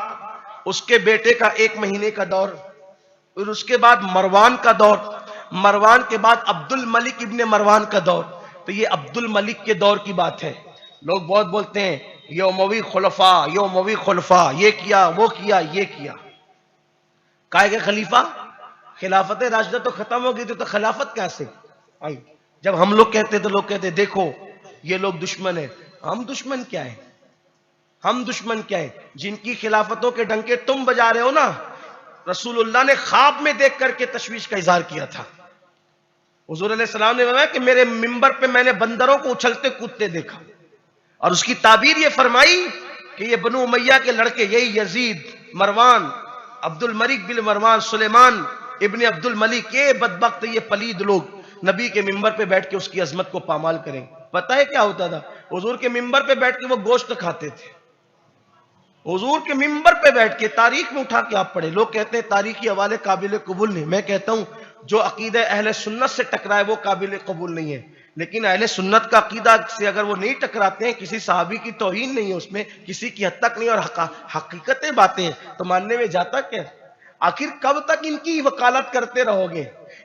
اس کے بیٹے کا 1 مہینے کا دور، اور اس کے بعد مروان کا دور، مروان کے بعد عبد الملک ابن مروان کا دور۔ تو یہ عبد الملک کے دور کی بات ہے۔ لوگ بہت بولتے ہیں یہ اموی خلفاء، یہ کیا وہ کیا یہ کیا۔ کہے کہ خلیفہ، خلافت راشدہ تو ختم ہو گئی تھی، تو خلافت کیسے آئی؟ جب ہم لوگ کہتے تو لوگ کہتے دیکھو یہ لوگ دشمن ہیں۔ ہم دشمن کیا ہیں؟ ہم دشمن کیا ہیں؟ جن کی خلافتوں کے ڈنکے تم بجا رہے ہو نا، رسول اللہ نے خواب میں دیکھ کر کے تشویش کا اظہار کیا تھا۔ حضور علیہ السلام نے فرمایا کہ میرے منبر پہ میں نے بندروں کو اچھلتے کودتے دیکھا، اور اس کی تعبیر یہ فرمائی کہ یہ بنو امیہ کے لڑکے، یہی یزید، مروان، عبد الملک بن مروان، سلیمان ابن عبد الملک، یہ بدبخت، یہ پلید لوگ نبی کے منبر پہ بیٹھ کے اس کی عظمت کو پامال کریں۔ پتہ ہے کیا ہوتا تھا؟ حضور کے منبر پہ بیٹھ کے وہ گوشت کھاتے تھے۔ حضور کے منبر پہ بیٹھ کے، تاریخ میں اٹھا کے آپ پڑھیں، لوگ کہتے ہیں تاریخی حوالے قابل قبول نہیں، میں کہتا ہوں جو عقیدہ اہل سنت سے ٹکرائے وہ قابل قبول نہیں ہے، لیکن اہل سنت کا عقیدہ سے اگر وہ نہیں ٹکراتے ہیں، کسی صحابی کی توہین نہیں ہے اس میں، کسی کی حد تک نہیں، اور حقیقتیں باتیں ہیں، تو ماننے میں جاتا کیا؟ آخر کب تک ان کی وکالت کرتے رہو گے؟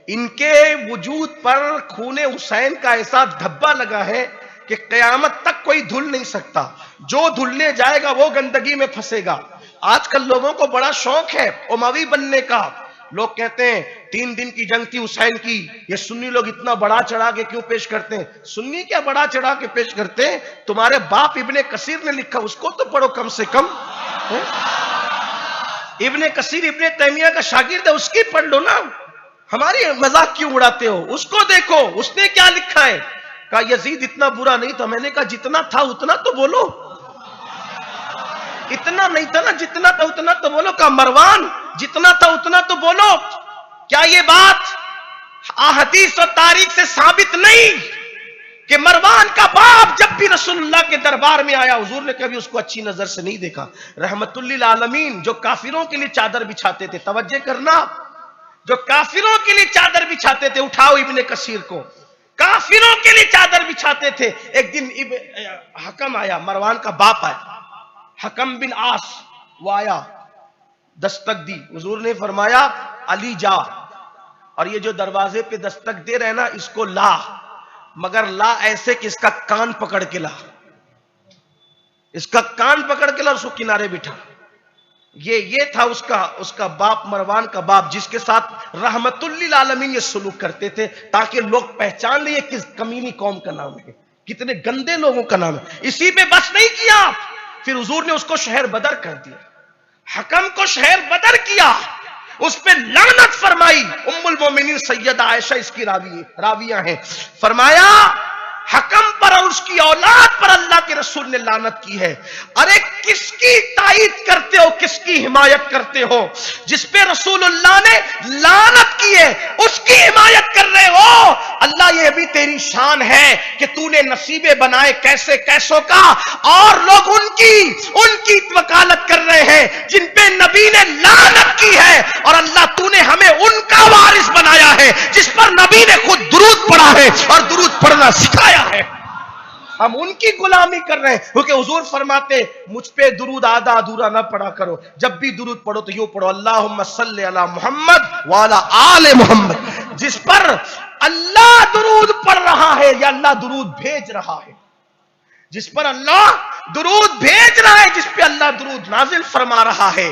ان کے وجود پر خون حسین کا ایسا دھبا لگا ہے کہ قیامت تک کوئی دھل نہیں سکتا، جو دھلنے جائے گا وہ گندگی میں پھنسے گا۔ آج کل لوگوں کو بڑا شوق ہے اموی بننے کا۔ لوگ کہتے ہیں 3 دن کی جنگ تھی حسین کی، یہ سنی لوگ اتنا بڑا چڑھا کے کیوں پیش کرتے ہیں؟ سنی کیا بڑا چڑھا کے پیش کرتے ہیں؟ تمہارے باپ ابن کثیر نے لکھا، اس کو تو پڑھو کم سے کم۔ ابن کثیر ابن تیمیہ کا شاگرد ہے، اس کی پڑھ لو نا، ہماری مذاق کیوں اڑاتے ہو؟ اس کو دیکھو اس نے کیا لکھا ہے۔ کہا یزید اتنا برا نہیں تھا، میں نے کہا جتنا تھا اتنا تو بولو، اتنا نہیں تھا نا، جتنا تھا اتنا تو بولو۔ کہا مروان جتنا تھا اتنا تو بولو۔ کیا یہ بات احادیث و تاریخ سے ثابت نہیں کہ مروان کا باپ جب بھی رسول اللہ کے دربار میں آیا حضور نے کبھی اس کو اچھی نظر سے نہیں دیکھا؟ رحمت للعالمین جو کافروں کے لیے چادر بچھاتے تھے، توجہ کرنا، جو کافروں کے لیے چادر بچھاتے تھے، اٹھاؤ ابن کثیر کو، کافروں کے لیے چادر بچھاتے تھے۔ ایک دن حکم آیا، مروان کا باپ آیا، حکم بن عاص، وہ آیا، دستک دی، حضور نے فرمایا علی جا، اور یہ جو دروازے پہ دستک دے رہے نا اس کو لا، مگر لا ایسے کہ اس کا کان پکڑ کے لا، اس کا کان پکڑ کے لا، اس کو کنارے بٹھا۔ یہ تھا اس کا باپ، مروان کا باپ، جس کے ساتھ رحمت للعالمین یہ سلوک کرتے تھے تاکہ لوگ پہچان لیں کس کمینی قوم کا نام ہے، کتنے گندے لوگوں کا نام ہے۔ اسی پہ بس نہیں کیا، پھر حضور نے اس کو شہر بدر کر دیا، حکم کو شہر بدر کیا، اس پہ لعنت فرمائی۔ ام المومنین سیدہ عائشہ اس کی راویہ ہیں، فرمایا حکم پر اور اس کی اولاد پر اللہ کے رسول نے لعنت کی ہے۔ ارے کس کی تائید کرتے ہو، کس کی حمایت کرتے ہو؟ جس پہ رسول اللہ نے لعنت کی ہے اس کی حمایت کر رہے ہو۔ اللہ یہ بھی تیری شان ہے کہ تو نے نصیبے بنائے کیسے کیسوں کا، اور لوگ ان کی وکالت کر رہے ہیں جن پہ نبی نے لعنت کی ہے، اور اللہ تو نے ہمیں ان کا وارث بنایا ہے جس پر نبی نے خود درود پڑھا ہے اور درود پڑھنا سکھایا ہے۔ ہم ان کی غلامی کر رہے ہیں، کیونکہ حضور فرماتے مجھ پہ درود آدھا ادھورا نہ پڑھا کرو، جب بھی درود پڑھو تو یوں پڑھو اللہم صلی علی محمد وعلی آل محمد، جس پر اللہ درود پڑھ رہا ہے یا اللہ درود بھیج رہا ہے، جس پر اللہ درود بھیج رہا ہے، جس پہ اللہ درود نازل فرما رہا ہے،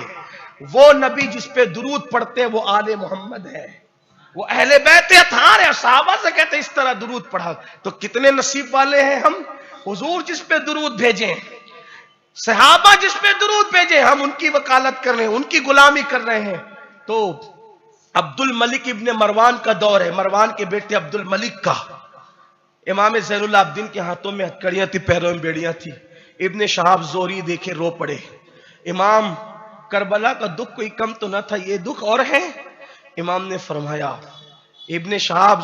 وہ نبی جس پہ درود پڑھتے ہیں وہ آل محمد ہے، وہ اہل بیت اطہار ہے۔ صحابہ سے کہتے ہیں اس طرح درود پڑھا، تو کتنے نصیب والے ہیں ہم، حضور جس پہ درود بھیجیں، صحابہ جس پہ درود بھیجیں، ہم ان کی وکالت کر رہے ہیں، ان کی غلامی کر رہے ہیں۔ تو عبد الملک ابن مروان کا دور ہے، مروان کے بیٹے عبد الملک کا۔ امام زین العابدین کے ہاتھوں میں ہتھکڑیاں تھی، پیروں میں بیڑیاں تھی۔ ابن شہاب زہری دیکھے رو پڑے۔ امام کربلا کا دکھ کوئی کم تو نہ تھا، یہ دکھ اور ہے؟ امام نے فرمایا ابن شہاب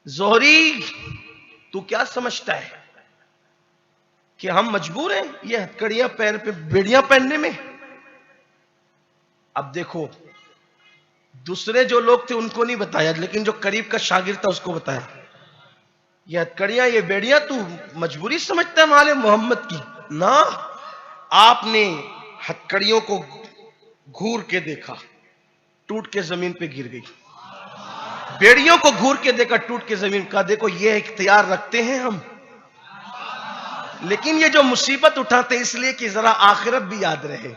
زہری تو کیا سمجھتا ہے کہ ہم مجبور ہیں یہ ہتھکڑیاں پیر پہ بیڑیاں پہننے میں؟ اب دیکھو دوسرے جو لوگ تھے ان کو نہیں بتایا، لیکن جو قریب کا شاگرد تھا اس کو بتایا، یہ ہتھکڑیاں یہ بیڑیاں تو مجبوری سمجھتا ہے مال محمد کی؟ نہ، آپ نے ہتھکڑیوں کو گھور کے دیکھا، ٹوٹ کے زمین پہ گر گئی۔ بیڑیوں کو گھور کے دیکھا، ٹوٹ کے زمین کا۔ دیکھو یہ اختیار رکھتے ہیں ہم، لیکن یہ جو مصیبت اٹھاتے اس لیے کہ ذرا آخرت بھی یاد رہے،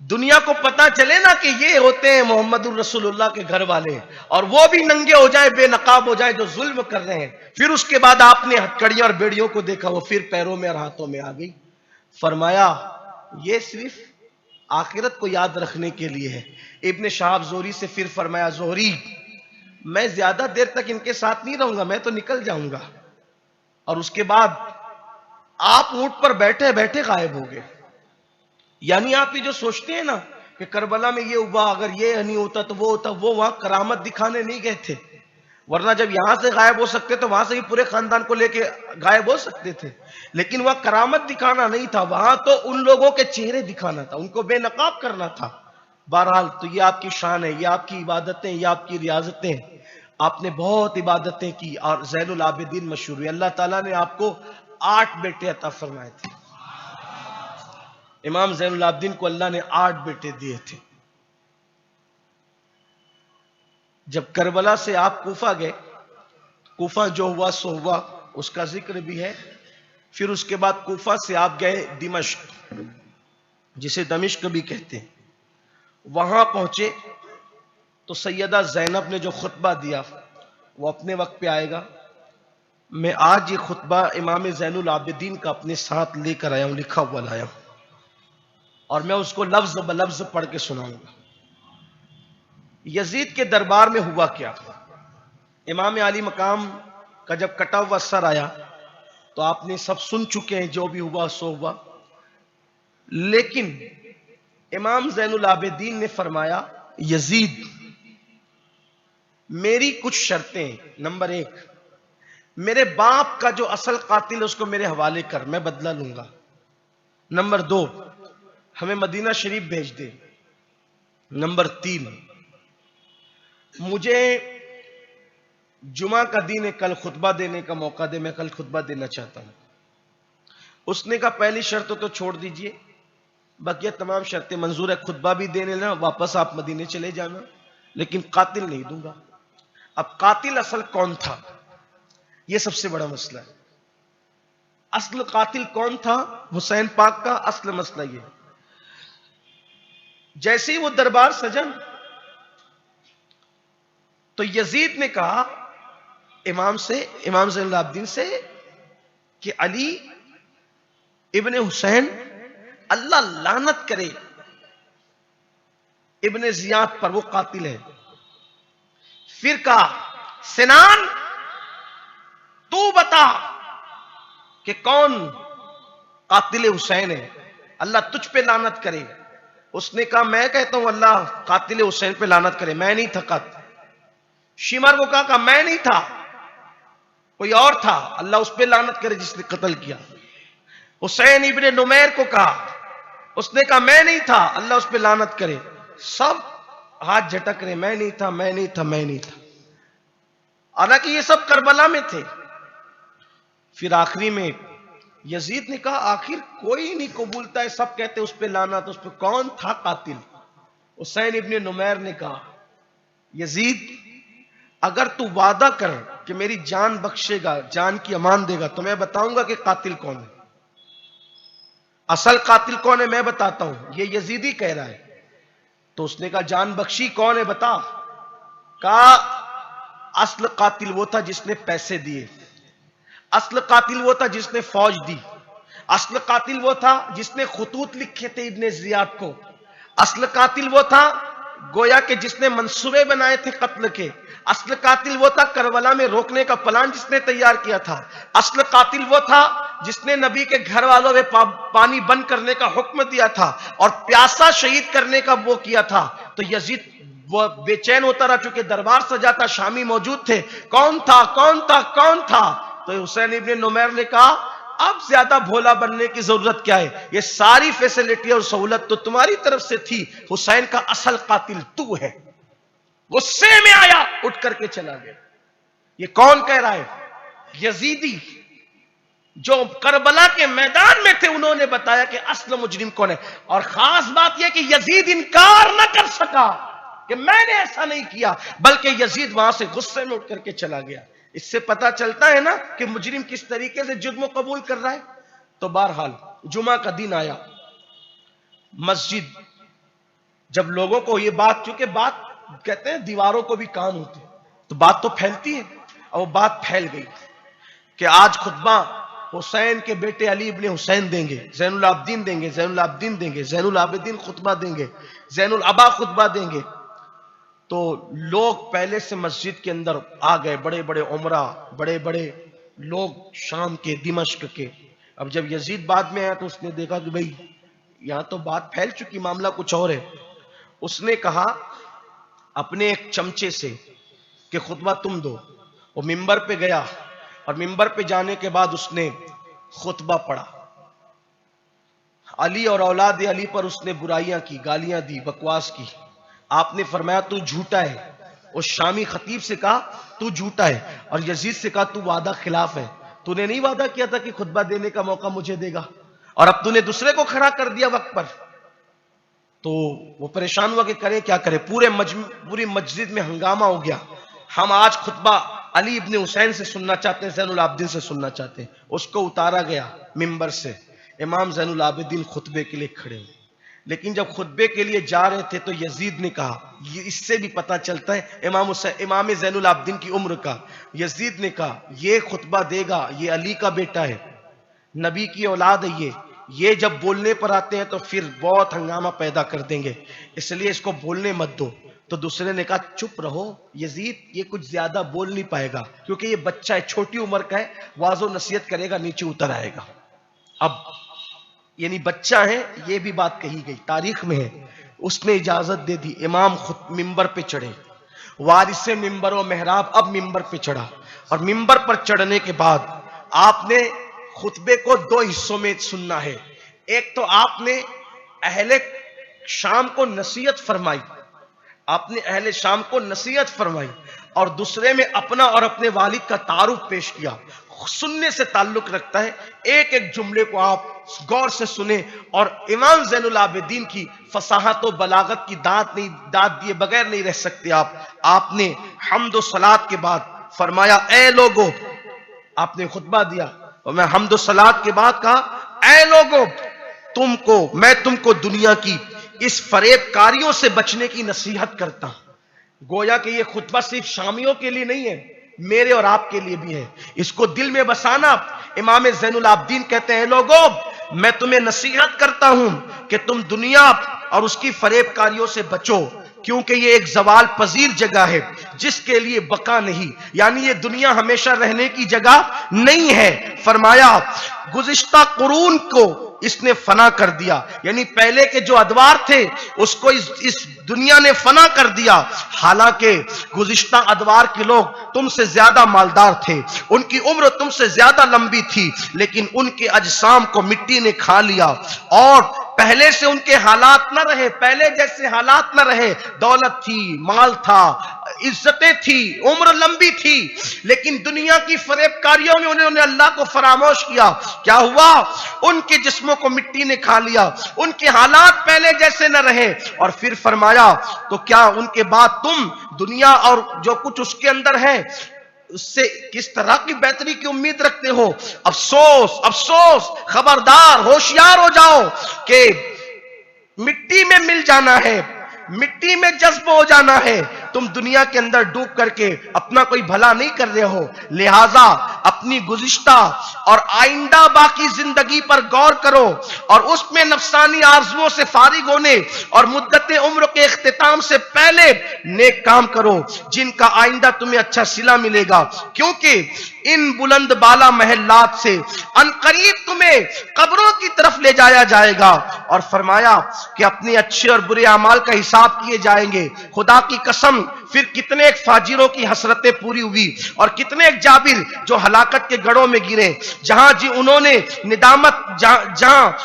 دنیا کو پتا چلے نا کہ یہ ہوتے ہیں محمد الرسول اللہ کے گھر والے، اور وہ بھی ننگے ہو جائیں، بے نقاب ہو جائیں جو ظلم کر رہے ہیں۔ پھر اس کے بعد آپ نے ہتھکڑیاں اور بیڑیوں کو دیکھا، وہ پھر پیروں میں اور ہاتھوں میں آ گئی۔ فرمایا یہ صرف آخرت کو یاد رکھنے کے لیے ہے۔ ابن شہاب زہری سے پھر فرمایا زہری میں زیادہ دیر تک ان کے ساتھ نہیں رہوں گا، میں تو نکل جاؤں گا۔ اور اس کے بعد آپ اونٹ پر بیٹھے بیٹھے غائب ہو گئے۔ یعنی آپ یہ جو سوچتے ہیں نا کہ کربلا میں یہ ہوا، اگر یہ نہیں ہوتا تو وہ ہوتا، وہ وہاں کرامت دکھانے نہیں گئے تھے، ورنہ جب یہاں سے غائب ہو سکتے تو وہاں سے ہی پورے خاندان کو لے کے غائب ہو سکتے تھے، لیکن وہاں کرامت دکھانا نہیں تھا، وہاں تو ان لوگوں کے چہرے دکھانا تھا، ان کو بے نقاب کرنا تھا۔ بہرحال تو یہ آپ کی شان ہے، یہ آپ کی عبادتیں، یہ آپ کی ریاضتیں، آپ نے بہت عبادتیں کی اور زین العابدین مشہور ہوئے۔ اللہ تعالیٰ نے آپ کو 8 بیٹے عطا فرمائے تھے۔ امام زین العابدین کو اللہ نے 8 بیٹے دیے تھے۔ جب کربلا سے آپ کوفہ گئے، کوفہ جو ہوا سو ہوا، اس کا ذکر بھی ہے۔ پھر اس کے بعد کوفہ سے آپ گئے دمشق، جسے دمشق بھی کہتے ہیں۔ وہاں پہنچے تو سیدہ زینب نے جو خطبہ دیا وہ اپنے وقت پہ آئے گا۔ میں آج یہ خطبہ امام زین العابدین کا اپنے ساتھ لے کر آیا ہوں، لکھا ہوا لایا ہوں، اور میں اس کو لفظ بلفظ پڑھ کے سناؤں گا۔ یزید کے دربار میں ہوا کیا؟ امام علی مقام کا جب کٹا ہوا سر آیا تو آپ نے سب سن چکے ہیں، جو بھی ہوا سو ہوا، لیکن امام زین العابدین نے فرمایا یزید میری کچھ شرطیں، نمبر 1 میرے باپ کا جو اصل قاتل ہے اس کو میرے حوالے کر، میں بدلہ لوں گا۔ نمبر 2 ہمیں مدینہ شریف بھیج دے۔ نمبر 3 مجھے جمعہ کا دن ہے، کل خطبہ دینے کا موقع دے، میں کل خطبہ دینا چاہتا ہوں۔ اس نے کہا پہلی شرط تو چھوڑ دیجئے، باقی تمام شرطیں منظور ہے، خطبہ بھی دینے نا، واپس آپ مدینے چلے جانا، لیکن قاتل نہیں دوں گا۔ اب قاتل اصل کون تھا، یہ سب سے بڑا مسئلہ ہے۔ اصل قاتل کون تھا حسین پاک کا، اصل مسئلہ یہ۔ جیسے ہی وہ دربار سجن تو یزید نے کہا امام زین العابدین سے کہ علی ابن حسین اللہ لعنت کرے ابن زیاد پر، وہ قاتل ہے۔ پھر کہا سنان تو بتا کہ کون قاتل حسین ہے، اللہ تجھ پہ لعنت کرے۔ اس نے کہا میں کہتا ہوں اللہ قاتل حسین پہ لعنت کرے، میں نہیں تھا قاتل۔ شمر کو کہا میں نہیں تھا، کوئی اور تھا، اللہ اس پہ لعنت کرے جس نے قتل کیا۔ حسین ابن نمیر کو کہا، اس نے کہا میں نہیں تھا، اللہ اس پہ لعنت کرے۔ سب ہاتھ جھٹک رہے، میں نہیں تھا، میں نہیں تھا، میں نہیں تھا، حالانکہ یہ سب کربلا میں تھے۔ پھر آخری میں یزید نے کہا آخر کوئی نہیں قبولتا ہے، سب کہتے اس پہ لعنت، اس پہ کون تھا قاتل؟ حسین ابن نمیر نے کہا یزید اگر تو وعدہ کر کہ میری جان بخشے گا، جان کی امان دے گا، تو میں بتاؤں گا کہ قاتل کون ہے، اصل قاتل کون ہے میں بتاتا ہوں، یہ یزیدی کہہ رہا ہے۔ تو اس نے کہا جان بخشی کون ہے بتا؟ کہا اصل قاتل وہ تھا جس نے پیسے دیے، اصل قاتل وہ تھا جس نے فوج دی، اصل قاتل وہ تھا جس نے خطوط لکھے تھے ابن زیاد کو، اصل قاتل وہ تھا گویا کہ جس نے منصوبے بنائے تھے قتل کے، اصل قاتل وہ تھا کربلا میں روکنے کا پلان جس نے تیار کیا تھا، اصل قاتل وہ تھا جس نے نبی کے گھر والوں میں پانی بند کرنے کا حکم دیا تھا اور پیاسا شہید کرنے کا وہ کیا تھا۔ تو یزید وہ بے چین ہوتا رہا، چونکہ دربار سجا تھا، شامی موجود تھے، کون تھا کون تھا کون تھا؟ تو حسین ابن نمیر نے کہا اب زیادہ بھولا بننے کی ضرورت کیا ہے، یہ ساری فیسلٹی اور سہولت تو تمہاری طرف سے تھی، حسین کا اصل قاتل تو ہے۔ غصے میں آیا، اٹھ کر کے چلا گیا۔ یہ کون کہہ رہا ہے؟ یزیدی جو کربلا کے میدان میں تھے، انہوں نے بتایا کہ اصل مجرم کون ہے۔ اور خاص بات یہ کہ یزید انکار نہ کر سکا کہ میں نے ایسا نہیں کیا، بلکہ یزید وہاں سے غصے میں اٹھ کر کے چلا گیا۔ اس سے پتا چلتا ہے نا کہ مجرم کس طریقے سے جرم کو قبول کر رہا ہے۔ تو بہرحال جمعہ کا دن آیا، مسجد جب لوگوں کو یہ بات، چونکہ بات کہتے ہیں دیواروں کو بھی کان ہوتے، تو بات تو پھیلتی ہے، اور وہ بات پھیل گئی کہ آج خطبہ حسین کے بیٹے علی ابن حسین دیں گے، زین العابدین دیں گے، زین العابدین دیں گے، زین العابدین خطبہ دیں گے، زین العبا خطبہ دیں گے۔ تو لوگ پہلے سے مسجد کے اندر آ گئے، بڑے بڑے عمرہ، بڑے بڑے لوگ شام کے، دمشق کے۔ اب جب یزید بعد میں آیا تو اس نے دیکھا کہ بھئی یہاں تو بات پھیل چکی، معاملہ کچھ اور ہے۔ اس نے کہا اپنے ایک چمچے سے کہ خطبہ تم دو۔ وہ ممبر پہ گیا اور ممبر پہ جانے کے بعد اس نے خطبہ پڑھا۔ علی اور اولاد علی پر اس نے برائیاں کی، گالیاں دی، بکواس کی۔ آپ نے فرمایا تو جھوٹا ہے۔ اس شامی خطیب سے کہا تو جھوٹا ہے، اور یزید سے کہا تو وعدہ خلاف ہے، تو نے نہیں وعدہ کیا تھا کہ خطبہ دینے کا موقع مجھے دے گا، اور اب تو نے دوسرے کو کھڑا کر دیا وقت پر۔ تو وہ پریشان ہوا کہ کریں کیا کرے، پوری مسجد میں ہنگامہ ہو گیا۔ ہم آج خطبہ علی ابن حسین سے سننا چاہتے ہیں، زین العابدین سے سننا چاہتے ہیں۔ اس کو اتارا گیا ممبر سے، امام زین العابدین خطبے کے لیے کھڑے ہوئے۔ لیکن جب خطبے کے لیے جا رہے تھے تو یزید نے کہا، اس سے بھی پتہ چلتا ہے امام زین العابدین کی عمر کا، یزید نے کہا یہ خطبہ دے گا، یہ علی کا بیٹا ہے، نبی کی اولاد ہے، یہ جب بولنے پر آتے ہیں تو پھر بہت ہنگامہ پیدا کر دیں گے، اس لیے اس کو بولنے مت دو۔ تو دوسرے نے کہا چپ رہو یزید، یہ کچھ زیادہ بول نہیں پائے گا کیونکہ یہ بچہ ہے، چھوٹی عمر کا ہے، واعظ و نصیحت کرے گا نیچے اتر آئے گا۔ اب یعنی بچہ ہے، یہ بھی بات کہی گئی، تاریخ میں ہے۔ اس نے اجازت دے دی، امام خود ممبر پہ چڑھے، وارث ممبر و محراب اب ممبر پہ چڑھا، اور ممبر پر چڑھنے کے بعد آپ نے خطبے کو دو حصوں میں سننا ہے۔ ایک تو آپ نے اہل شام کو نصیحت فرمائی، آپ نے اہل شام کو نصیحت فرمائی، اور دوسرے میں اپنا اور اپنے والد کا تعارف پیش کیا۔ سننے سے تعلق رکھتا ہے، ایک ایک جملے کو آپ غور سے سنیں، اور امام زین العابدین کی فصاحت و بلاغت کی داد دیے بغیر نہیں رہ سکتے آپ نے حمد و صلات کے بعد فرمایا اے لوگو، آپ نے خطبہ دیا اور میں حمد و صلات کے بعد کہا اے لوگو، میں تم کو دنیا کی اس فریب کاریوں سے بچنے کی نصیحت کرتا ہوں۔ گویا کہ یہ خطبہ صرف شامیوں کے لیے نہیں ہے، میرے اور آپ کے لیے بھی ہے، اس کو دل میں بسانا۔ امام زین العابدین کہتے ہیں لوگوں، میں تمہیں نصیحت کرتا ہوں کہ تم دنیا اور اس کی فریب کاریوں سے بچو، کیونکہ یہ ایک زوال پذیر جگہ ہے جس کے لیے بقا نہیں، یعنی یہ دنیا ہمیشہ رہنے کی جگہ نہیں ہے۔ فرمایا گزشتہ قرون کو اس نے فنا کر دیا، یعنی پہلے کے جو ادوار تھے اس کو اس دنیا نے فنا کر دیا، حالانکہ گزشتہ ادوار کے لوگ تم سے زیادہ مالدار تھے، ان کی عمر تم سے زیادہ لمبی تھی، لیکن ان کے اجسام کو مٹی نے کھا لیا، اور پہلے سے ان کے حالات نہ رہے، پہلے جیسے حالات نہ رہے، دولت تھی، مال تھا، عزتیں تھی، عمر لمبی تھی، لیکن دنیا کی فریب کاریوں میں انہوں نے اللہ کو فراموش کیا۔ کیا ہوا؟ ان کے جسموں کو مٹی نے کھا لیا، ان کے حالات پہلے جیسے نہ رہے، اور پھر فرمایا تو کیا ان کے بعد تم دنیا اور جو کچھ اس کے اندر ہے اس سے کس طرح کی بہتری کی امید رکھتے ہو؟ افسوس افسوس، خبردار، ہوشیار ہو جاؤ کہ مٹی میں مل جانا ہے، مٹی میں جذب ہو جانا ہے، تم دنیا کے اندر ڈوب کر کے اپنا کوئی بھلا نہیں کر رہے ہو، لہذا اپنی گزشتہ اور آئندہ باقی زندگی پر غور کرو اور اس میں نفسانی آرزوؤں سے فارغ ہونے اور مدت عمر کے اختتام سے پہلے نیک کام کرو جن کا آئندہ تمہیں اچھا صلہ ملے گا، کیونکہ ان بلند بالا محلات سے ان قریب تمہیں قبروں کی طرف لے جایا جائے گا۔ اور فرمایا کہ اپنے اچھے اور برے اعمال کا حساب کیے جائیں گے۔ خدا کی قسم، پھر کتنے ایک فاجروں کی حسرتیں پوری ہوئی اور کتنے ایک جابر جو ہلاکت کے گڑھوں میں گرے، جہاں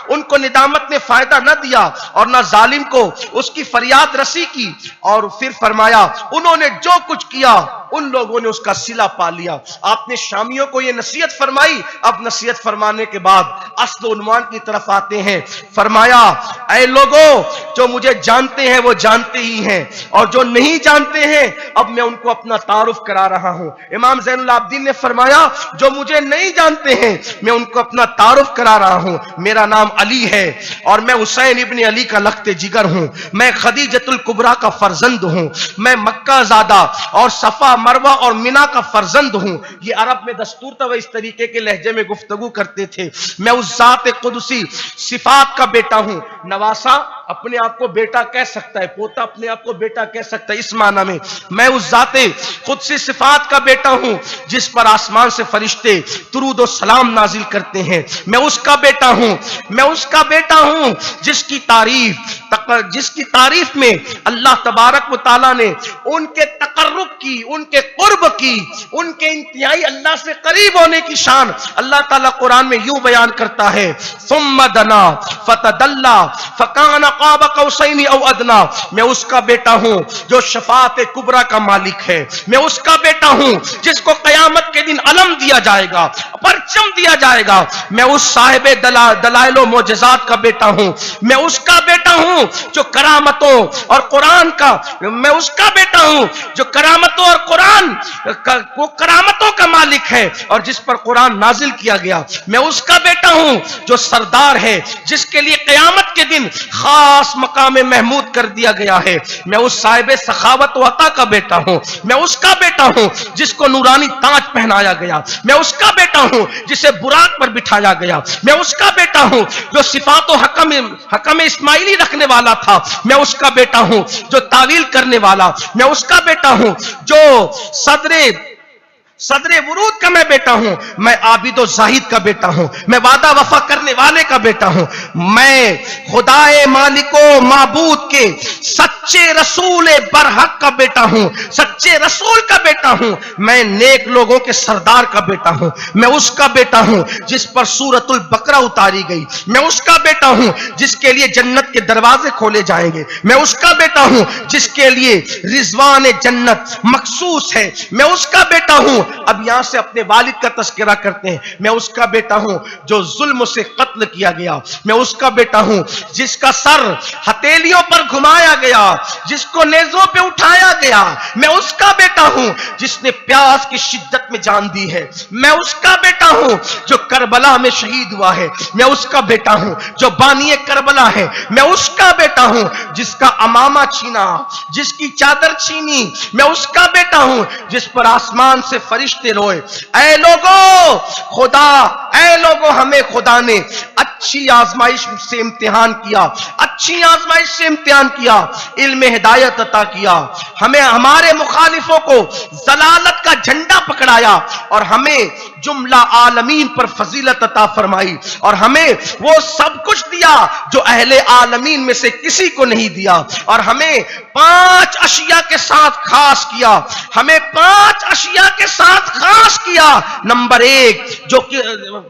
ان کو ندامت نے فائدہ نہ دیا اور نہ ظالم کو اس کی فریاد رسی کی۔ اور پھر فرمایا انہوں نے جو کچھ کیا ان لوگوں نے اس کا صلہ پا لیا۔ آپ نے شامیوں کو یہ نصیحت فرمائی، اب نصیحت فرمانے کے بعد اصل عنوان کی طرف آتے ہیں۔ فرمایا اے لوگوں، جو مجھے جانتے ہیں وہ جانتے ہی ہیں اور جو نہیں جانتے ہیں اب میں ان کو اپنا تعارف کرا رہا ہوں۔ امام زین العابدین نے فرمایا جو مجھے نہیں جانتے ہیں میں ان کو اپنا تعارف کرا رہا ہوں۔ میرا نام علی ہے اور میں حسین ابن علی کا لخت جگر ہوں، میں خدیجۃ الکبریٰ کا فرزند ہوں، میں مکہ زادہ اور صفا مروہ اور مینا کا فرزند ہوں۔ یہ عرب میں دستور تھا، وہ اس طریقے کے لہجے میں گفتگو کرتے تھے۔ میں اس ذات قدسی صفات کا بیٹا ہوں۔ نواسا اپنے آپ کو بیٹا کہہ سکتا ہے، پوتا اپنے آپ کو بیٹا کہہ سکتا ہے، اس معنی میں میں اس ذات قدسی صفات کا بیٹا ہوں جس پر آسمان سے فرشتے درود و سلام نازل کرتے ہیں۔ میں اس کا بیٹا ہوں، میں اس کا بیٹا ہوں جس کی تعریف میں اللہ تبارک و تعالیٰ نے ان کے تقرب کی، ان کے قرب کی، ان کے انتہائی اللہ سے قریب ہونے کی شان اللہ تعالیٰ قرآن میں یوں بیان کرتا ہے، ثم دنا فتدلا فکان قاب قوسین او ادنا۔ میں اس کا بیٹا ہوں جو شفاعت کبریٰ کا مالک ہے، میں اس کا بیٹا ہوں جس کو قیامت کے دن علم دیا جائے گا، پرچم دیا جائے گا، میں اس صاحب دلائل و معجزات کا بیٹا ہوں، میں اس کا بیٹا ہوں جو کرامتوں اور قرآن کا، میں اس کا بیٹا ہوں جو کرامتوں اور قرآن وہ کرامتوں کا مالک ہے اور جس پر قرآن نازل کیا گیا، میں اس کا بیٹا ہوں جو سردار ہے جس کے لیے قیامت کے دن خاص مقام محمود کر دیا گیا ہے، میں اس صاحب سخاوت و عطا کا بیٹا ہوں، میں اس کا بیٹا ہوں جس کو نورانی تاج پہنایا گیا، میں اس کا بیٹا ہوں جسے براق پر بٹھایا گیا، میں اس کا بیٹا ہوں جو صفات و حکم اسماعیلی رکھنے والا تھا، میں اس کا بیٹا ہوں جو تعویل کرنے والا، میں اس کا بیٹا ہوں جو صدر ورود کا میں بیٹا ہوں، میں عابد و زاہد کا بیٹا ہوں، میں وعدہ وفا کرنے والے کا بیٹا ہوں، میں خدائے مالک و معبود کے سچے رسول برحق کا بیٹا ہوں، سچے رسول کا بیٹا ہوں، میں نیک لوگوں کے سردار کا بیٹا ہوں، میں اس کا بیٹا ہوں جس پر سورۃ البقرہ اتاری گئی، میں اس کا بیٹا ہوں جس کے لیے جنت کے دروازے کھولے جائیں گے، میں اس کا بیٹا ہوں جس کے لیے رضوان جنت مخصوص ہے، میں اس کا بیٹا ہوں۔ اب یہاں سے اپنے والد کا تذکرہ کرتے ہیں، میں اس کا بیٹا ہوں جو ظلم سے قتل کیا گیا، میں اس کا بیٹا ہوں جس کا سر ہتھیلیوں پر گھمایا گیا، جس کو نیزوں پہ اٹھایا گیا، میں اس کا بیٹا ہوں جس نے پیاس کی شدت میں جان دی ہے، میں اس کا بیٹا ہوں جو کربلا میں شہید ہوا ہے، میں اس کا بیٹا ہوں جو بانی کربلا ہے، میں اس کا بیٹا ہوں جس کا امامہ چھینا، جس کی چادر چھینی، میں اس کا بیٹا ہوں جس پر آسمان سے فرشتے روئے۔ اے لوگوں ہمیں خدا نے اچھی آزمائش سے امتحان کیا، اچھی آزمائش سے امتحان کیا، علم ہدایت عطا کیا، ہمیں ہمارے مخالفوں کو ضلالت کا جھنڈا پکڑایا اور ہمیں جملہ عالمین پر فضیلت عطا فرمائی، اور ہمیں وہ سب کچھ دیا جو اہل عالمین میں سے کسی کو نہیں دیا، اور ہمیں 5 اشیاء کے ساتھ خاص کیا، ہمیں 5 اشیاء کے ساتھ خاص کیا۔ نمبر 1 جو کہ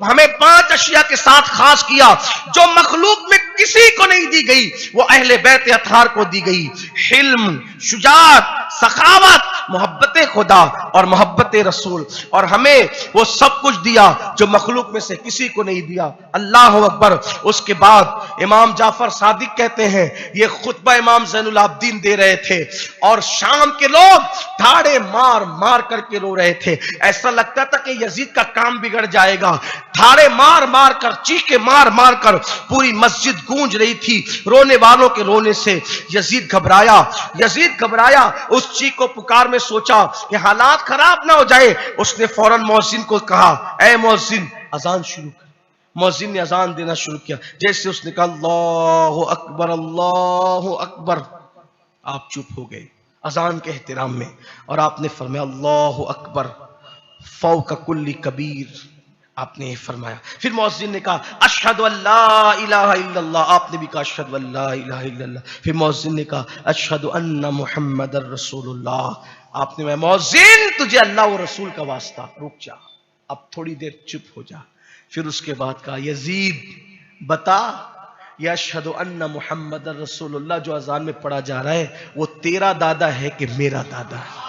ہمیں 5 اشیاء کے ساتھ خاص کیا جو مخلوق میں کسی کو نہیں دی گئی، وہ اہل بیت اطہار کو دی گئی، حلم، شجاعت، سخاوت، محبت خدا اور محبت رسول، اور ہمیں وہ سب کچھ دیا جو مخلوق میں سے کسی کو نہیں دیا۔ اللہ اکبر۔ اس کے بعد امام جعفر صادق کہتے ہیں یہ خطبہ امام زین العابدین دے رہے تھے اور شام کے لوگ دھاڑے مار مار کر کے رو رہے تھے، ایسا لگتا تھا کہ یزید کا کام بگڑ جائے گا، دھاڑے مار مار کر، چیخے مار مار کر پوری مسجد گونج رہی تھی رونے والوں کے رونے سے. یزید گھبرایا اس چیخ کو پکار میں سوچا کہ حالات خراب نہ ہو جائے. اس نے فوراً مؤذن کو کہا اے مؤذن اذان شروع کر. مؤذن نے اذان دینا شروع کیا. جیسے اس نے کہا اللہ اکبر اللہ اکبر, آپ چپ ہو گئے اذان کے احترام میں, اور آپ نے فرمایا اللہ اکبر فوق کل کبیر. آپ نے فرمایا. پھر مؤذن نے کہا اشہد ان لا الہ الا اللہ. آپ نے بھی کہا اشہد ان لا الہ الا اللہ. پھر مؤذن نے کہا اشہد ان محمد رسول اللہ. آپ نے, میں مؤذن تجھے اللہ و رسول کا واسطہ, رک جا اب تھوڑی دیر چپ ہو جا. پھر اس کے بعد کہا یزید بتا یا اشہد ان محمد رسول اللہ جو اذان میں پڑھا جا رہا ہے وہ تیرا دادا ہے کہ میرا دادا ہے؟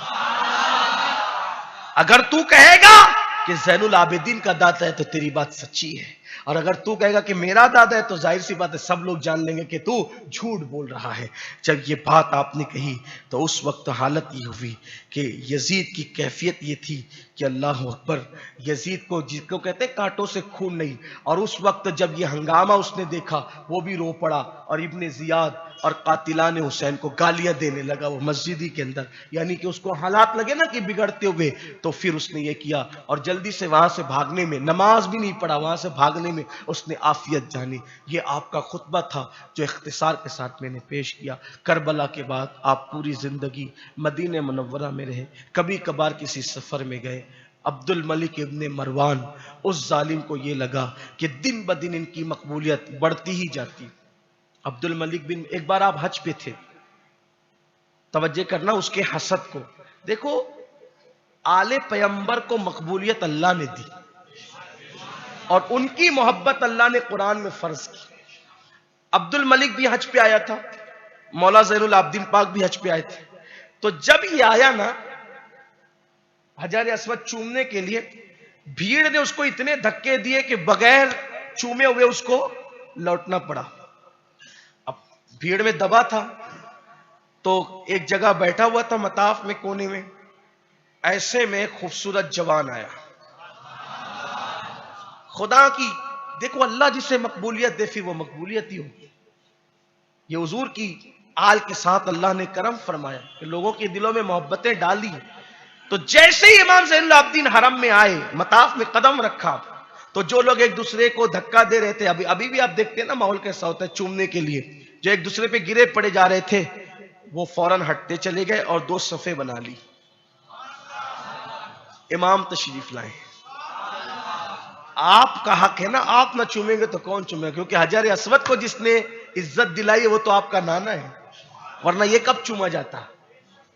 اگر تو کہے گا کہ زین العابدین کا دادا ہے تو تیری بات سچی ہے, اور اگر تو کہے گا کہ میرا دادا ہے تو ظاہر سی بات ہے سب لوگ جان لیں گے کہ تو جھوٹ بول رہا ہے. جب یہ بات آپ نے کہی تو اس وقت حالت یہ ہوئی کہ یزید کی کیفیت یہ تھی کہ اللہ اکبر, یزید کو جس کو کہتے ہیں کانٹوں سے خون نہیں, اور اس وقت جب یہ ہنگامہ اس نے دیکھا وہ بھی رو پڑا, اور ابن زیاد اور قاتلان حسین کو گالیاں دینے لگا وہ مسجدی کے اندر, یعنی کہ اس کو حالات لگے نا کہ بگڑتے ہوئے, تو پھر اس نے یہ کیا اور جلدی سے وہاں سے بھاگنے میں, نماز بھی نہیں پڑھا, وہاں سے بھاگنے میں اس نے عافیت جانی. یہ آپ کا خطبہ تھا جو اختصار کے ساتھ میں نے پیش کیا. کربلا کے بعد آپ پوری زندگی مدینہ منورہ میں رہے, کبھی کبھار کسی سفر میں گئے. عبد الملک ابن مروان, اس ظالم کو یہ لگا کہ دن بدن ان کی مقبولیت بڑھتی ہی جاتی. عبد الملک بن, ایک بار آپ حج پہ تھے, توجہ کرنا اس کے حسد کو دیکھو. آل پیغمبر کو مقبولیت اللہ نے دی اور ان کی محبت اللہ نے قرآن میں فرض کی. عبد الملک بھی حج پہ آیا تھا, مولا زین العابدین پاک بھی حج پہ آئے تھے. تو جب یہ آیا نا حجر اسود چومنے کے لیے, بھیڑ نے اس کو اتنے دھکے دیے کہ بغیر چومے ہوئے اس کو لوٹنا پڑا. اب بھیڑ میں دبا تھا تو ایک جگہ بیٹھا ہوا تھا مطاف میں کونے میں, ایسے میں خوبصورت جوان آیا. خدا کی دیکھو, اللہ جسے مقبولیت دے پھر وہ مقبولیت ہی ہوگی. یہ حضور کی آل کے ساتھ اللہ نے کرم فرمایا کہ لوگوں کے دلوں میں محبتیں ڈالی. تو جیسے ہی امام زین العابدین حرم میں آئے, مطاف میں قدم رکھا, تو جو لوگ ایک دوسرے کو دھکا دے رہے تھے, ابھی بھی آپ دیکھتے ہیں نا ماحول کیسا ہوتا ہے چومنے کے لیے, جو ایک دوسرے پہ گرے پڑے جا رہے تھے وہ فوراً ہٹتے چلے گئے اور 2 صفیں بنا لی. امام تشریف لائے. آپ کا حق ہے نا, آپ نہ چومیں گے تو کون چومے گا, کیونکہ حجر اسود کو جس نے عزت دلائی ہے وہ تو آپ کا نانا ہے, ورنہ یہ کب چوما جاتا,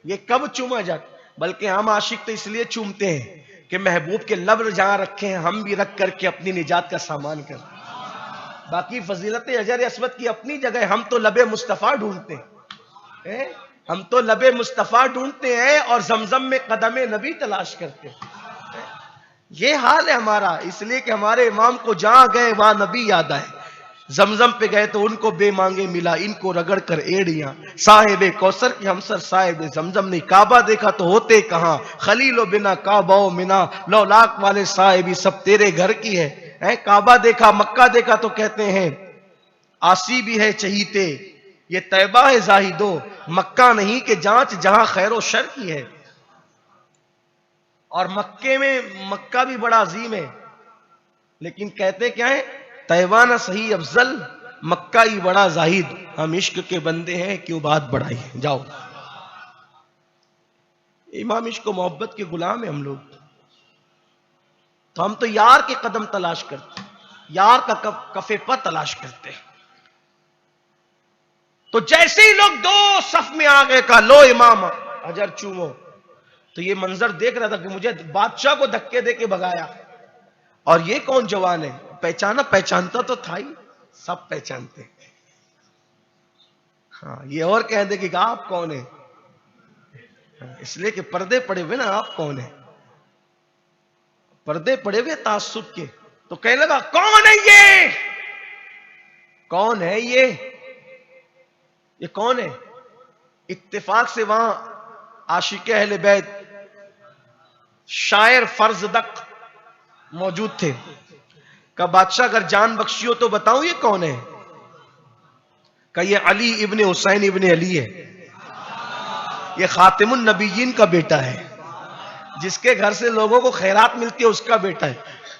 یہ کب چوما جاتا. بلکہ ہم عاشق تو اس لیے چومتے ہیں کہ محبوب کے لب جہاں رکھے ہیں ہم بھی رکھ کر کے اپنی نجات کا سامان کریں. باقی فضیلت حجر اسود کی اپنی جگہ, ہم تو لب مصطفیٰ ڈھونڈتے ہیں, ہم تو لب مصطفیٰ ڈھونڈتے ہیں اور زمزم میں قدم نبی تلاش کرتے ہیں. یہ حال ہے ہمارا, اس لیے کہ ہمارے امام کو جہاں گئے وہاں نبی یاد آئے. زمزم پہ گئے تو ان کو بے مانگے ملا, ان کو رگڑ کر ایڑیاں. صاحب کوثر کی ہمسر صاحب زمزم نے کعبہ دیکھا تو ہوتے کہاں, خلیل و بنا کعبہ و منا, لولاک والے صاحبی سب تیرے گھر کی ہے. کعبہ دیکھا مکہ دیکھا تو کہتے ہیں آسی بھی ہے چہیتے, یہ طیبہ ہے زاہدو, مکہ نہیں کہ جانچ جہاں خیر و شر کی ہے. اور مکے میں مکہ بھی بڑا عظیم ہے, لیکن کہتے کیا ہے, طیبہ نہ صحیح افضل, مکہ ہی بڑا زاہد. ہم عشق کے بندے ہیں کیوں بات بڑھائی. جاؤ, امام عشق و محبت کے غلام ہیں ہم لوگ, تو ہم تو یار کے قدم تلاش کرتے, یار کا کف پا تلاش کرتے. تو جیسے ہی لوگ 2 صف میں آ گئے, کہا لو امام حجر چومو, تو یہ منظر دیکھ رہا تھا کہ مجھے بادشاہ کو دھکے دے کے بھگایا, اور یہ کون جوان ہے, پہچانتا تو تھا ہی, سب پہچانتے. ہاں, یہ اور کہہ دے کہ آپ کون ہیں, اس لیے کہ پردے پڑے ہوئے نا, آپ کون ہیں, پردے پڑے ہوئے تعصب کے. تو کہنے لگا کون ہے یہ, کون ہے یہ کون ہے. اتفاق سے وہاں عاشق اہل بیت شاعر فرزدق موجود تھے. کہ بادشاہ اگر جان بخشی ہو تو بتاؤں یہ کون ہے. کہ یہ علی ابن حسین ابن علی ہے، یہ خاتم النبیین کا بیٹا ہے، جس کے گھر سے لوگوں کو خیرات ملتی ہے اس کا بیٹا ہے.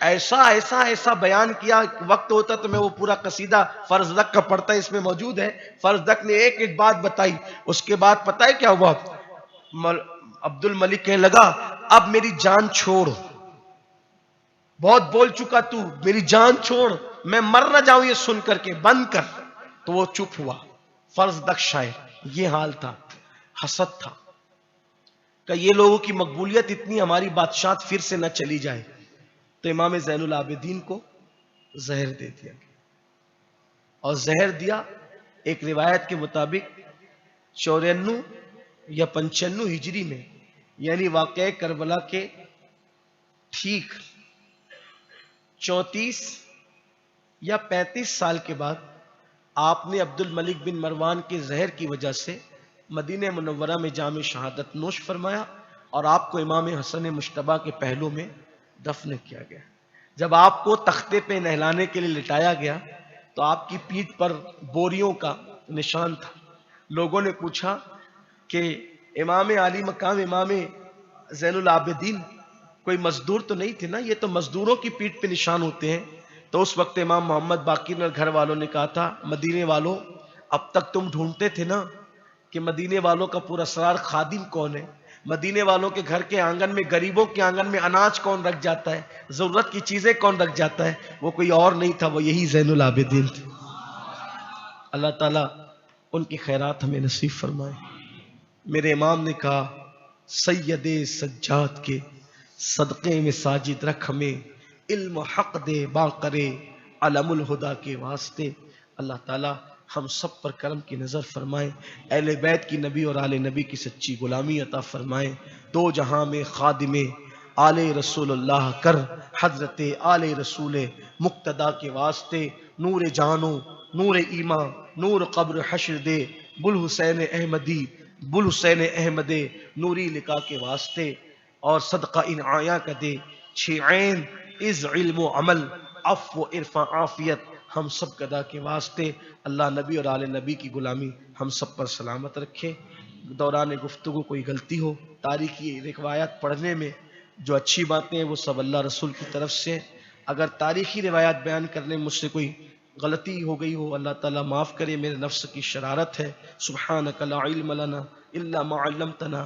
ایسا ایسا ایسا بیان کیا. وقت ہوتا تو میں وہ پورا قصیدہ فرزدق کا پڑھتا، اس میں موجود ہے. فرزدق نے ایک ایک بات بتائی. اس کے بعد پتہ ہے کیا ہوا؟ عبد الملک کہنے لگا اب میری جان چھوڑ، بہت بول چکا تو، میری جان چھوڑ، میں مر نہ جاؤں یہ سن کر کے، بند کر. تو وہ چپ ہوا. فرزدق شاعر، یہ حال تھا، حسد تھا کہ یہ لوگوں کی مقبولیت اتنی، ہماری بادشاہت پھر سے نہ چلی جائے. تو امام زین العابدین کو زہر دے دیا گیا، اور زہر دیا ایک روایت کے مطابق 94 یا 95 ہجری میں، یعنی واقعہ کربلا کے ٹھیک 34 یا 35 سال کے بعد آپ نے عبد الملک بن مروان کے زہر کی وجہ سے مدینہ منورہ میں جام شہادت نوش فرمایا، اور آپ کو امام حسن مجتبیٰ کے پہلو میں دفن کیا گیا. جب آپ کو تختے پہ نہلانے کے لیے لٹایا گیا تو آپ کی پیٹھ پر بوریوں کا نشان تھا. لوگوں نے پوچھا کہ امام عالی مقام امام زین العابدین کوئی مزدور تو نہیں تھے نا، یہ تو مزدوروں کی پیٹھ پہ نشان ہوتے ہیں. تو اس وقت امام محمد باقر اور گھر والوں نے کہا تھا مدینے والوں، اب تک تم ڈھونڈتے تھے نا کہ مدینے والوں کا پورا اسرار خادم کون ہے، مدینے والوں کے گھر کے آنگن میں، غریبوں کے آنگن میں اناج کون رکھ جاتا ہے، ضرورت کی چیزیں کون رکھ جاتا ہے، وہ کوئی اور نہیں تھا، وہ یہی زین العابدین تھے. اللہ تعالیٰ ان کی خیرات ہمیں نصیب فرمائے. میرے امام نے کہا سید سجاد کے صدقے میں ساجد رکھ ہمیں، علم حق دے باقرے علم الہدا کے واسطے. اللہ تعالیٰ ہم سب پر کرم کی نظر فرمائے، اہل بیت کی نبی اور آل نبی کی سچی غلامی عطا فرمائے. دو جہاں میں خادم آل رسول اللہ کر، حضرت آل رسول مقتدا کے واسطے نور جانو، نور ایمان، نور قبر حشر دے، بل حسین احمدی، بل حسین احمد نوری لقا کے واسطے. اور صدقہ ان آیا کا دے، چھ عین از علم و عمل، عفو و عرفان عافیت ہم سب گدا کے واسطے. اللہ نبی اور آل نبی کی غلامی ہم سب پر سلامت رکھے. دوران گفتگو کوئی غلطی ہو، تاریخی روایات پڑھنے میں جو اچھی باتیں ہیں وہ سب اللہ رسول کی طرف سے، اگر تاریخی روایات بیان کرنے میں مجھ سے کوئی غلطی ہو گئی ہو اللہ تعالیٰ معاف کرے، میرے نفس کی شرارت ہے. سبحانک لا علم لنا الا ما علمتنا